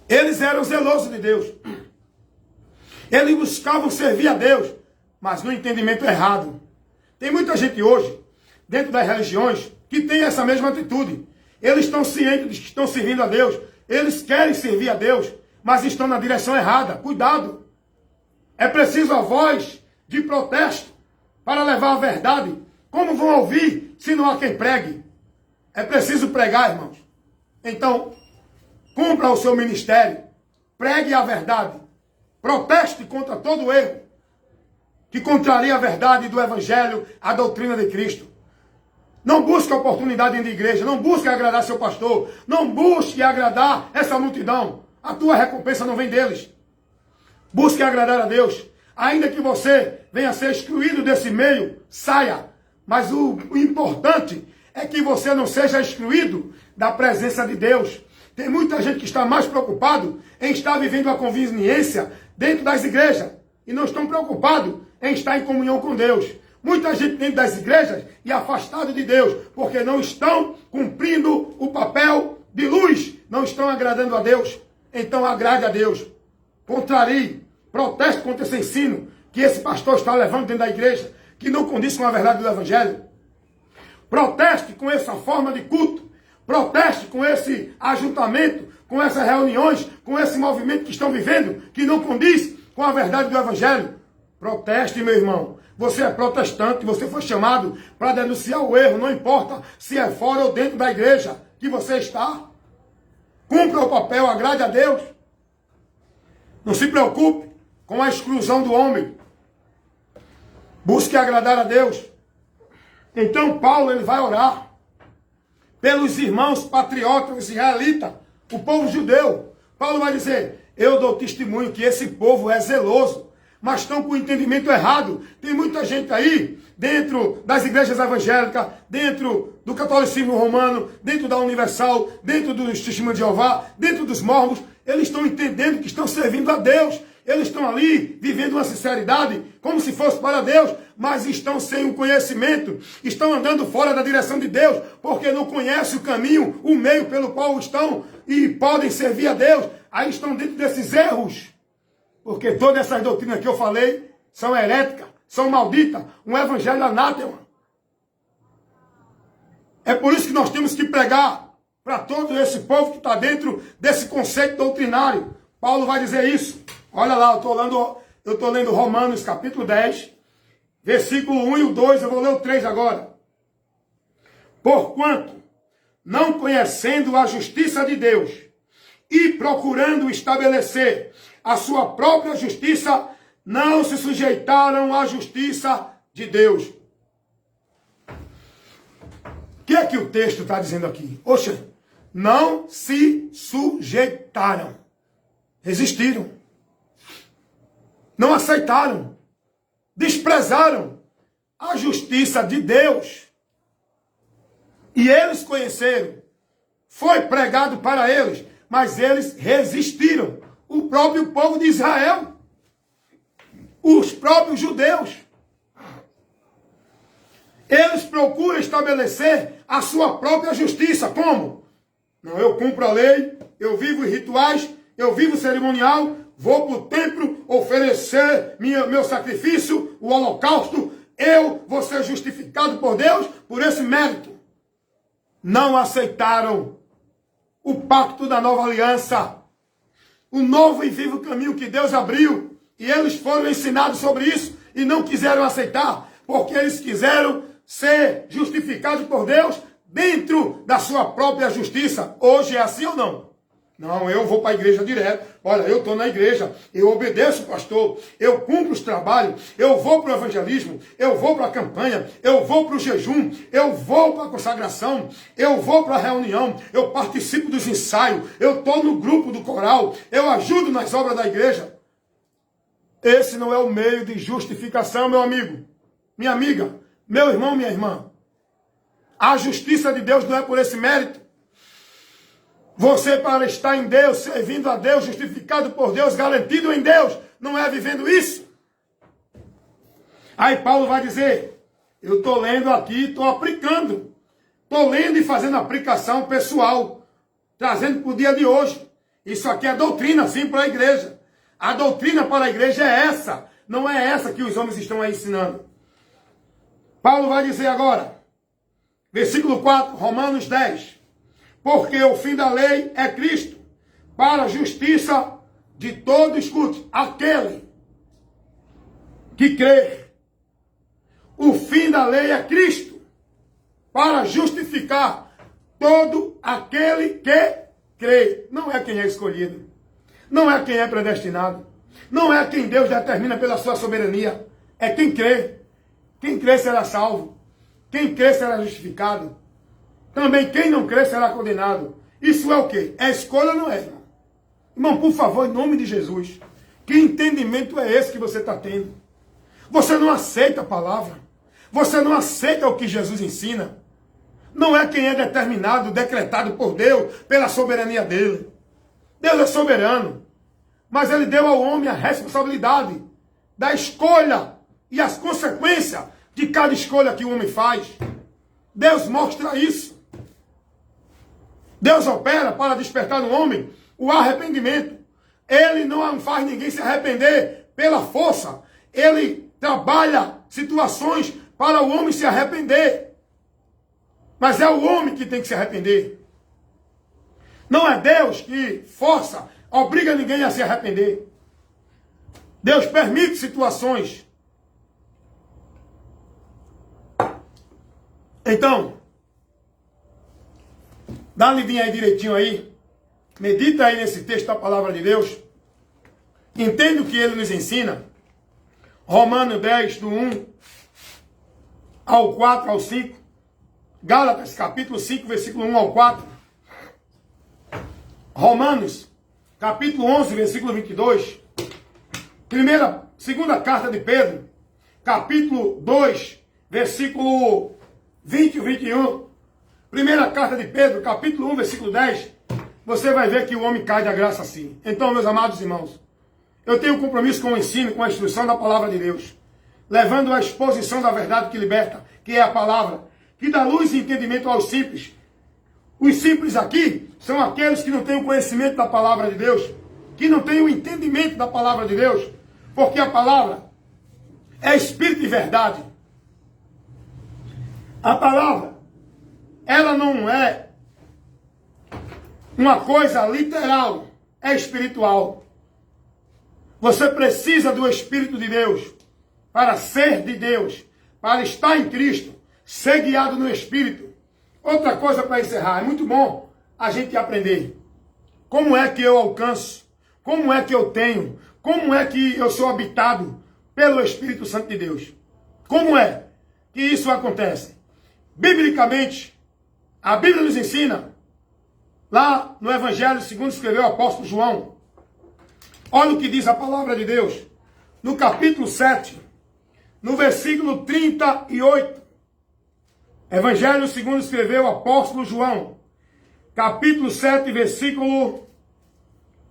Eles eram zelosos de Deus. Eles buscavam servir a Deus, mas no entendimento errado. Tem muita gente hoje, dentro das religiões, que tem essa mesma atitude. Eles estão cientes de que estão servindo a Deus. Eles querem servir a Deus, mas estão na direção errada. Cuidado. É preciso a voz de protesto para levar a verdade. Como vão ouvir se não há quem pregue? É preciso pregar, irmãos. Então, cumpra o seu ministério. Pregue a verdade. Proteste contra todo erro que contraria a verdade do Evangelho, a doutrina de Cristo. Não busque oportunidade dentro da igreja. Não busque agradar seu pastor. Não busque agradar essa multidão. A tua recompensa não vem deles. Busque agradar a Deus. Ainda que você venha a ser excluído desse meio, saia. Mas o importante é que você não seja excluído da presença de Deus. Tem muita gente que está mais preocupado em estar vivendo a conveniência dentro das igrejas. E não estão preocupados em estar em comunhão com Deus. Muita gente dentro das igrejas e afastado de Deus, porque não estão cumprindo o papel de luz, não estão agradando a Deus. Então agrade a Deus. Contrarie, proteste contra esse ensino que esse pastor está levando dentro da igreja, que não condiz com a verdade do Evangelho. Proteste com essa forma de culto. Proteste com esse ajuntamento. com essas reuniões, com esse movimento que estão vivendo, que não condiz com a verdade do Evangelho. Proteste, meu irmão. Você é protestante, você foi chamado para denunciar o erro, não importa se é fora ou dentro da igreja que você está. Cumpra o papel, agrade a Deus. Não se preocupe com a exclusão do homem. Busque agradar a Deus. Então Paulo ele vai orar pelos irmãos patriotas israelitas, o povo judeu. Paulo vai dizer, eu dou testemunho que esse povo é zeloso, mas estão com o entendimento errado. Tem muita gente aí, dentro das igrejas evangélicas, dentro do catolicismo romano, dentro da Universal, dentro dos Testemunhos de Jeová, dentro dos mormons, eles estão entendendo que estão servindo a Deus. Eles estão ali vivendo uma sinceridade, como se fosse para Deus, mas estão sem o conhecimento, estão andando fora da direção de Deus, porque não conhecem o caminho, o meio pelo qual estão e podem servir a Deus. Aí estão dentro desses erros, porque todas essas doutrinas que eu falei são heréticas, são malditas, um evangelho anátema. É por isso que nós temos que pregar para todo esse povo que está dentro desse conceito doutrinário. Paulo vai dizer isso. Olha lá, eu estou lendo Romanos capítulo 10, versículo 1 e o 2, eu vou ler o 3 agora. Porquanto, não conhecendo a justiça de Deus e procurando estabelecer a sua própria justiça, não se sujeitaram à justiça de Deus. O que é que o texto está dizendo aqui? Oxe, não se sujeitaram. Resistiram. Não aceitaram. Desprezaram a justiça de Deus. E eles conheceram. Foi pregado para eles, mas eles resistiram. O próprio povo de Israel. Os próprios judeus. Eles procuram estabelecer a sua própria justiça. Como? Não, eu cumpro a lei, eu vivo em rituais, eu vivo cerimonial, vou para o templo oferecer meu sacrifício, o holocausto, eu vou ser justificado por Deus por esse mérito. Não aceitaram o pacto da nova aliança, o novo e vivo caminho que Deus abriu, e eles foram ensinados sobre isso e não quiseram aceitar, porque eles quiseram ser justificados por Deus dentro da sua própria justiça. Hoje é assim ou não? Não, eu vou para a igreja direto. Olha, eu estou na igreja, eu obedeço o pastor, eu cumpro os trabalhos, eu vou para o evangelismo, eu vou para a campanha, eu vou para o jejum, eu vou para a consagração, eu vou para a reunião, eu participo dos ensaios, eu estou no grupo do coral, eu ajudo nas obras da igreja. Esse não é o meio de justificação, meu amigo, minha amiga, meu irmão, minha irmã. A justiça de Deus não é por esse mérito. Você, para estar em Deus, servindo a Deus, justificado por Deus, garantido em Deus, não é vivendo isso. Aí Paulo vai dizer, eu estou lendo aqui, estou aplicando. Estou lendo e fazendo aplicação pessoal, trazendo para o dia de hoje. Isso aqui é doutrina, sim, para a igreja. A doutrina para a igreja é essa, não é essa que os homens estão aí ensinando. Paulo vai dizer agora, versículo 4, Romanos 10. Porque o fim da lei é Cristo, para a justiça de todo, escute, aquele que crê. O fim da lei é Cristo, para justificar todo aquele que crê. Não é quem é escolhido, não é quem é predestinado, não é quem Deus determina pela sua soberania, é quem crê. Quem crê será salvo, quem crê será justificado. Também quem não crê será condenado. Isso é o quê? É escolha ou não é, irmão? Irmão, por favor, em nome de Jesus, que entendimento é esse que você está tendo? Você não aceita a palavra. Você não aceita o que Jesus ensina. Não é quem é determinado, decretado por Deus, pela soberania dele. Deus é soberano. Mas ele deu ao homem a responsabilidade da escolha e as consequências de cada escolha que o homem faz. Deus mostra isso. Deus opera para despertar no homem o arrependimento. Ele não faz ninguém se arrepender pela força. Ele trabalha situações para o homem se arrepender. Mas é o homem que tem que se arrepender. Não é Deus que força, obriga ninguém a se arrepender. Deus permite situações. Então, dá uma lidinha aí direitinho aí. Medita aí nesse texto da palavra de Deus. Entende o que ele nos ensina. Romanos 10, do 1 ao 4 ao 5. Gálatas, capítulo 5, versículo 1 ao 4. Romanos, capítulo 11, versículo 22. Segunda carta de Pedro, capítulo 2, versículo 20 e 21. Primeira carta de Pedro, capítulo 1, versículo 10. Você vai ver que o homem cai da graça assim. Então, meus amados irmãos, eu tenho um compromisso com o ensino, com a instrução da palavra de Deus, levando a exposição da verdade que liberta, que é a palavra, que dá luz e entendimento aos simples. Os simples aqui são aqueles que não têm o conhecimento da palavra de Deus, que não têm o entendimento da palavra de Deus, porque a palavra é espírito e verdade. A palavra, ela não é uma coisa literal, é espiritual. Você precisa do Espírito de Deus para ser de Deus, para estar em Cristo, ser guiado no Espírito. Outra coisa para encerrar, é muito bom a gente aprender. Como é que eu alcanço? Como é que eu tenho? Como é que eu sou habitado pelo Espírito Santo de Deus? Como é que isso acontece? Biblicamente, a Bíblia nos ensina, lá no Evangelho segundo escreveu o apóstolo João, olha o que diz a palavra de Deus, no capítulo 7, no versículo 38. Evangelho segundo escreveu o apóstolo João, capítulo 7, versículo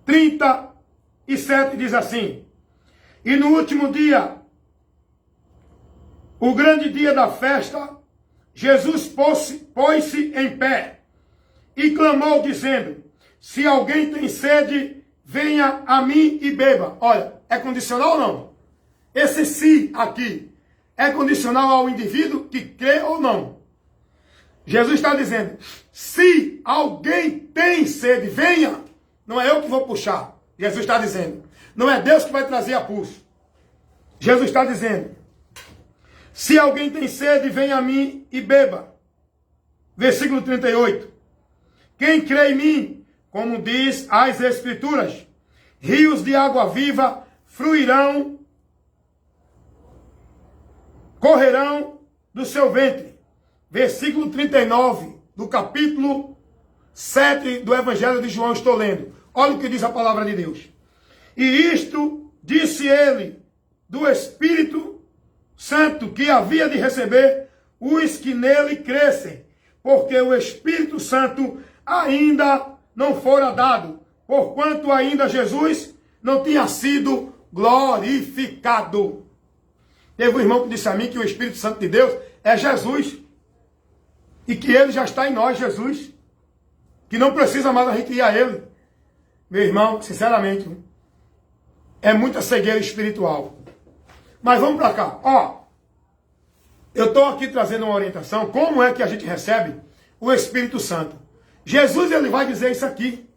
37, diz assim: e no último dia, o grande dia da festa, Jesus pôs-se em pé e clamou dizendo: se alguém tem sede, venha a mim e beba. Olha, é condicional ou não? Esse se aqui é condicional ao indivíduo que crê ou não? Jesus está dizendo, se alguém tem sede, venha. Não é eu que vou puxar. Jesus está dizendo. Não é Deus que vai trazer a pulso. Jesus está dizendo, se alguém tem sede, venha a mim e beba. Versículo 38. Quem crê em mim, como diz as Escrituras, rios de água viva fluirão, correrão do seu ventre. Versículo 39 do capítulo 7 do Evangelho de João, estou lendo. Olha o que diz a palavra de Deus. E isto disse ele do Espírito Santo que havia de receber os que nele crescem, porque o Espírito Santo ainda não fora dado, porquanto ainda Jesus não tinha sido glorificado. Teve um irmão que disse a mim que o Espírito Santo de Deus é Jesus, e que ele já está em nós, Jesus, que não precisa mais a gente ir a ele. Meu irmão, sinceramente, é muita cegueira espiritual. Mas vamos para cá. Ó, eu estou aqui trazendo uma orientação, como é que a gente recebe o Espírito Santo. Jesus, ele vai dizer isso aqui.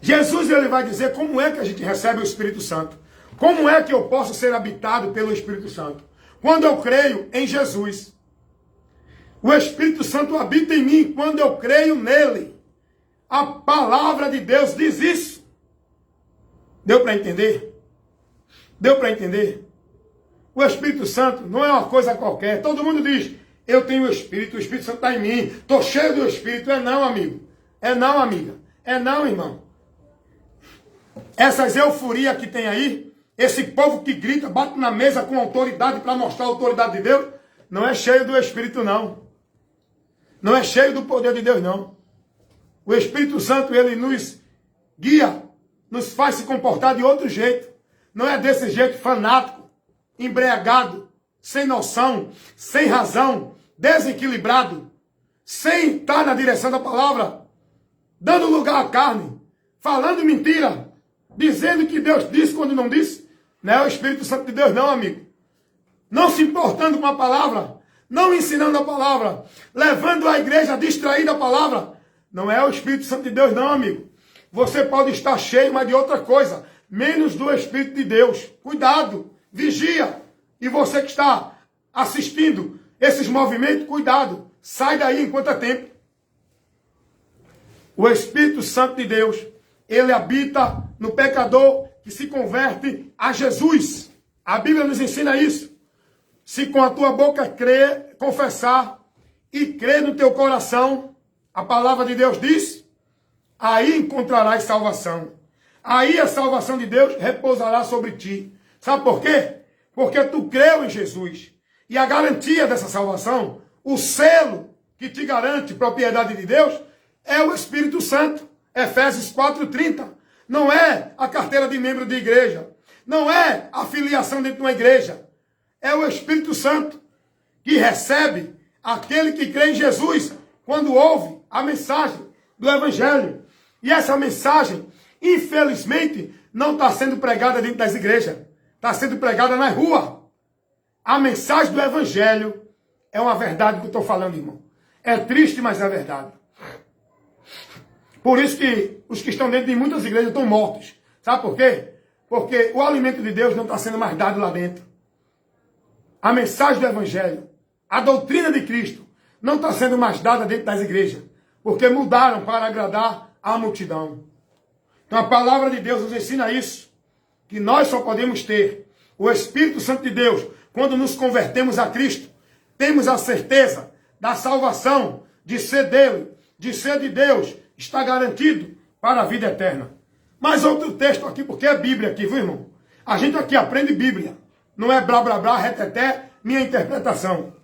Jesus, ele vai dizer como é que a gente recebe o Espírito Santo. Como é que eu posso ser habitado pelo Espírito Santo? Quando eu creio em Jesus. O Espírito Santo habita em mim quando eu creio nele. A palavra de Deus diz isso. Deu para entender? Deu para entender? O Espírito Santo não é uma coisa qualquer. Todo mundo diz, eu tenho o Espírito Santo está em mim, estou cheio do Espírito. É não, amigo. É não, amiga. É não, irmão. Essas euforias que tem aí, esse povo que grita, bate na mesa com autoridade para mostrar a autoridade de Deus, não é cheio do Espírito, não. Não é cheio do poder de Deus, não. O Espírito Santo, ele nos guia, nos faz se comportar de outro jeito. Não é desse jeito fanático, embriagado, sem noção, sem razão, desequilibrado, sem estar na direção da palavra, dando lugar à carne, falando mentira, dizendo que Deus disse quando não disse. Não é o Espírito Santo de Deus, não, amigo. Não se importando com a palavra, não ensinando a palavra, levando a igreja a distrair da palavra, Não é o Espírito Santo de Deus, não, amigo. Você pode estar cheio, mas de outra coisa, menos do Espírito de Deus. Cuidado, vigia. E você que está assistindo esses movimentos, cuidado. Sai daí enquanto é tempo. O Espírito Santo de Deus, ele habita no pecador que se converte a Jesus. A Bíblia nos ensina isso. Se com a tua boca crer, confessar e crer no teu coração, a palavra de Deus diz, aí encontrarás salvação. Aí a salvação de Deus repousará sobre ti. Sabe por quê? Porque tu creu em Jesus. E a garantia dessa salvação, o selo que te garante propriedade de Deus, é o Espírito Santo. Efésios 4:30. Não é a carteira de membro de igreja. Não é a filiação dentro de uma igreja. É o Espírito Santo que recebe aquele que crê em Jesus quando ouve a mensagem do Evangelho. E essa mensagem, infelizmente, não está sendo pregada dentro das igrejas. Está sendo pregada na rua. A mensagem do Evangelho é uma verdade que eu estou falando, irmão. É triste, mas é verdade. Por isso que os que estão dentro de muitas igrejas estão mortos. Sabe por quê? Porque o alimento de Deus não está sendo mais dado lá dentro. A mensagem do Evangelho, a doutrina de Cristo, não está sendo mais dada dentro das igrejas. Porque mudaram para agradar a multidão. Então a palavra de Deus nos ensina isso. Que nós só podemos ter o Espírito Santo de Deus quando nos convertemos a Cristo. Temos a certeza da salvação, de ser dele, de ser de Deus, está garantido para a vida eterna. Mas outro texto aqui, porque é Bíblia aqui, viu, irmão? A gente aqui aprende Bíblia. Não é blá, blá, blá, reteté, minha interpretação.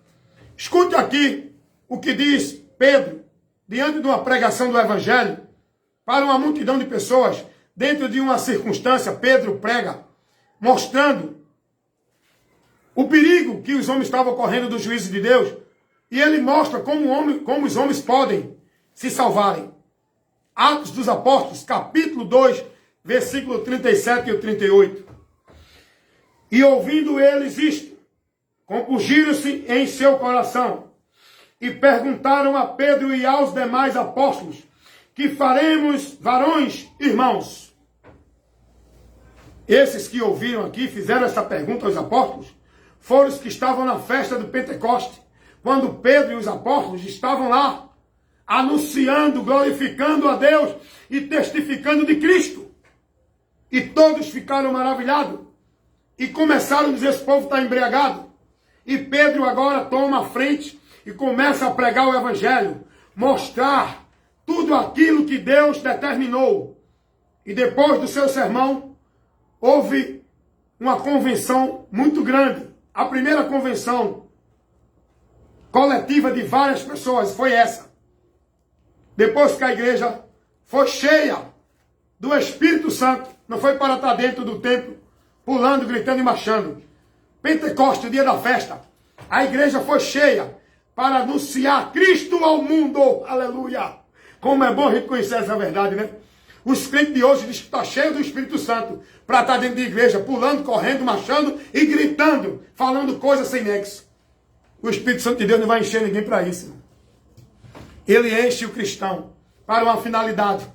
Escute aqui o que diz Pedro, diante de uma pregação do Evangelho, para uma multidão de pessoas, dentro de uma circunstância, Pedro prega, mostrando o perigo que os homens estavam correndo do juízo de Deus, e ele mostra como os homens podem se salvarem. Atos dos Apóstolos, capítulo 2, versículo 37 e 38. E ouvindo eles isto, compungiram-se em seu coração, e perguntaram a Pedro e aos demais apóstolos, que faremos, varões, irmãos? Esses que ouviram aqui, fizeram essa pergunta aos apóstolos, foram os que estavam na festa do Pentecoste, quando Pedro e os apóstolos estavam lá, anunciando, glorificando a Deus e testificando de Cristo. E todos ficaram maravilhados. E começaram a dizer, esse povo está embriagado. E Pedro agora toma a frente e começa a pregar o Evangelho. Mostrar tudo aquilo que Deus determinou. E depois do seu sermão, houve uma convenção muito grande. A primeira convenção coletiva de várias pessoas foi essa. Depois que a igreja foi cheia do Espírito Santo, não foi para estar dentro do templo, pulando, gritando e marchando. Pentecoste, o dia da festa, a igreja foi cheia para anunciar Cristo ao mundo. Aleluia! Como é bom a gente conhecer essa verdade, né? Os crentes de hoje dizem que está cheio do Espírito Santo para estar dentro da igreja, pulando, correndo, marchando e gritando, falando coisas sem nexo. O Espírito Santo de Deus não vai encher ninguém para isso, irmão. Ele enche o cristão para uma finalidade,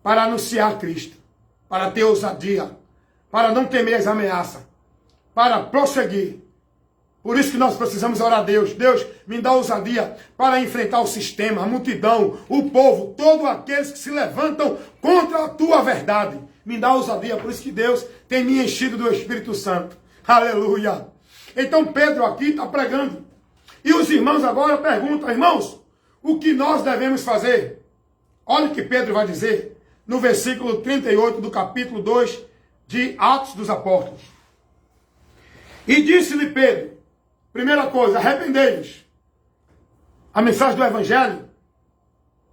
para anunciar Cristo, para ter ousadia, para não temer as ameaças, para prosseguir. Por isso que nós precisamos orar a Deus. Deus, me dá ousadia para enfrentar o sistema, a multidão, o povo, todos aqueles que se levantam contra a tua verdade. Me dá ousadia, por isso que Deus tem me enchido do Espírito Santo. Aleluia! Então Pedro aqui está pregando. E os irmãos agora perguntam, irmãos, o que nós devemos fazer? Olha o que Pedro vai dizer no versículo 38 do capítulo 2 de Atos dos Apóstolos. E disse-lhe Pedro, primeira coisa, arrependei-vos. A mensagem do Evangelho,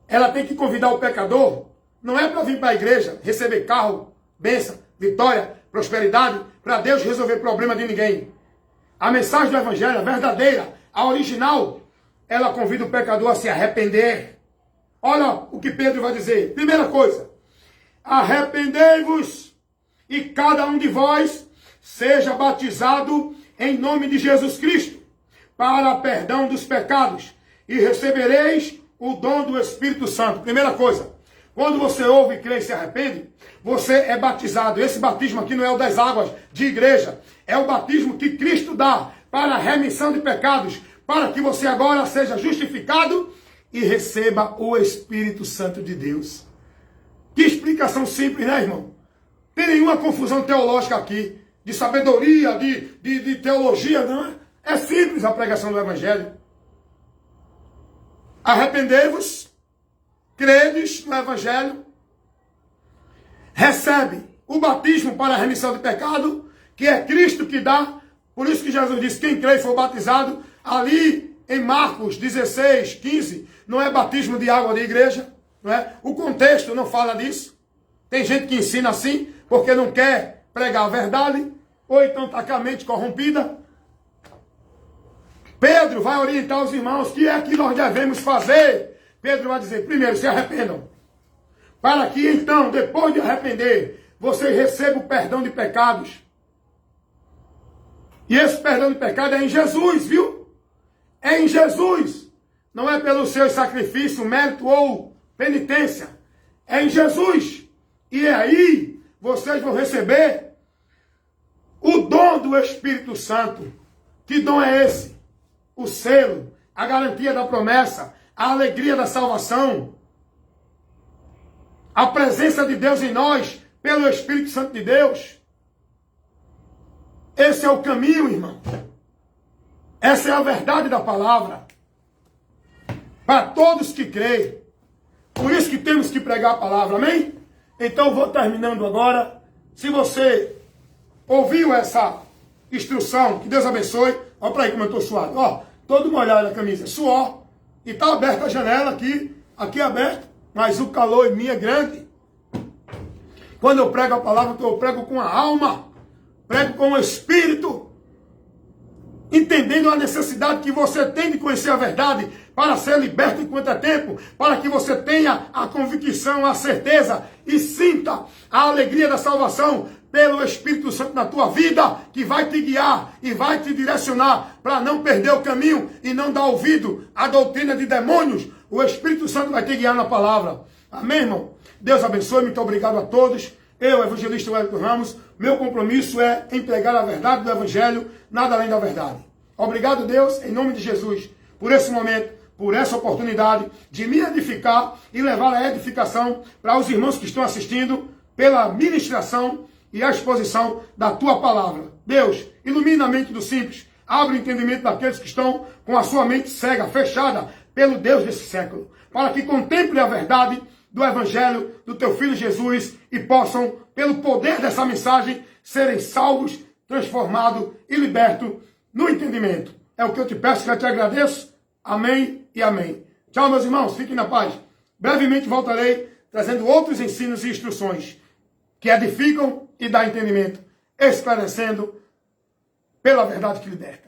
ela tem que convidar o pecador, não é para vir para a igreja, receber carro, bênção, vitória, prosperidade, para Deus resolver problema de ninguém. A mensagem do Evangelho, a verdadeira, a original, ela convida o pecador a se arrepender. Olha o que Pedro vai dizer. Primeira coisa, arrependei-vos e cada um de vós seja batizado em nome de Jesus Cristo para perdão dos pecados e recebereis o dom do Espírito Santo. Primeira coisa, quando você ouve, crê e se arrepende, você é batizado. Esse batismo aqui não é o das águas de igreja, é o batismo que Cristo dá para a remissão de pecados, para que você agora seja justificado e receba o Espírito Santo de Deus. Que explicação simples, né, irmão? Não tem nenhuma confusão teológica aqui, de sabedoria, de teologia, não. É simples a pregação do Evangelho. Arrependei-vos, credes no Evangelho, recebe o batismo para a remissão de pecado, que é Cristo que dá. Por isso que Jesus disse, quem crê e for batizado, ali em Marcos 16, 15, não é batismo de água de igreja, não é? O contexto não fala disso. Tem gente que ensina assim, porque não quer pregar a verdade, ou então está com a mente corrompida. Pedro vai orientar os irmãos, o que é que nós devemos fazer? Pedro vai dizer, primeiro, se arrependam, para que então, depois de arrepender, vocês recebam o perdão de pecados. E esse perdão de pecado é em Jesus, viu? É em Jesus. Não é pelo seu sacrifício, mérito ou penitência. É em Jesus. E aí, vocês vão receber o dom do Espírito Santo. Que dom é esse? O selo, a garantia da promessa, a alegria da salvação, a presença de Deus em nós, pelo Espírito Santo de Deus. Esse é o caminho, irmão. Essa é a verdade da palavra. Para todos que creem. Por isso que temos que pregar a palavra, amém? Então vou terminando agora. Se você ouviu essa instrução, que Deus abençoe. Olha para aí como eu estou suado. Ó, todo molhado na camisa, suor. E está aberta a janela aqui aberto. Mas o calor em mim é grande. Quando eu prego a palavra, eu prego com a alma. Prego com o Espírito. Entendendo a necessidade que você tem de conhecer a verdade para ser liberto enquanto é tempo, para que você tenha a convicção, a certeza e sinta a alegria da salvação pelo Espírito Santo na tua vida, que vai te guiar e vai te direcionar para não perder o caminho e não dar ouvido à doutrina de demônios. O Espírito Santo vai te guiar na palavra. Amém, irmão? Deus abençoe, muito obrigado a todos. Eu, evangelista Wellington Ramos, meu compromisso é em pregar a verdade do Evangelho, nada além da verdade. Obrigado, Deus, em nome de Jesus, por esse momento, por essa oportunidade de me edificar e levar a edificação para os irmãos que estão assistindo, pela ministração e a exposição da tua palavra. Deus, ilumina a mente dos simples, abre o entendimento daqueles que estão com a sua mente cega, fechada pelo Deus desse século, para que contemple a verdade do Evangelho do teu Filho Jesus e possam, pelo poder dessa mensagem, serem salvos, transformados e libertos no entendimento. É o que eu te peço, que eu te agradeço. Amém e amém. Tchau, meus irmãos. Fiquem na paz. Brevemente voltarei trazendo outros ensinos e instruções que edificam e dão entendimento, esclarecendo pela verdade que liberta.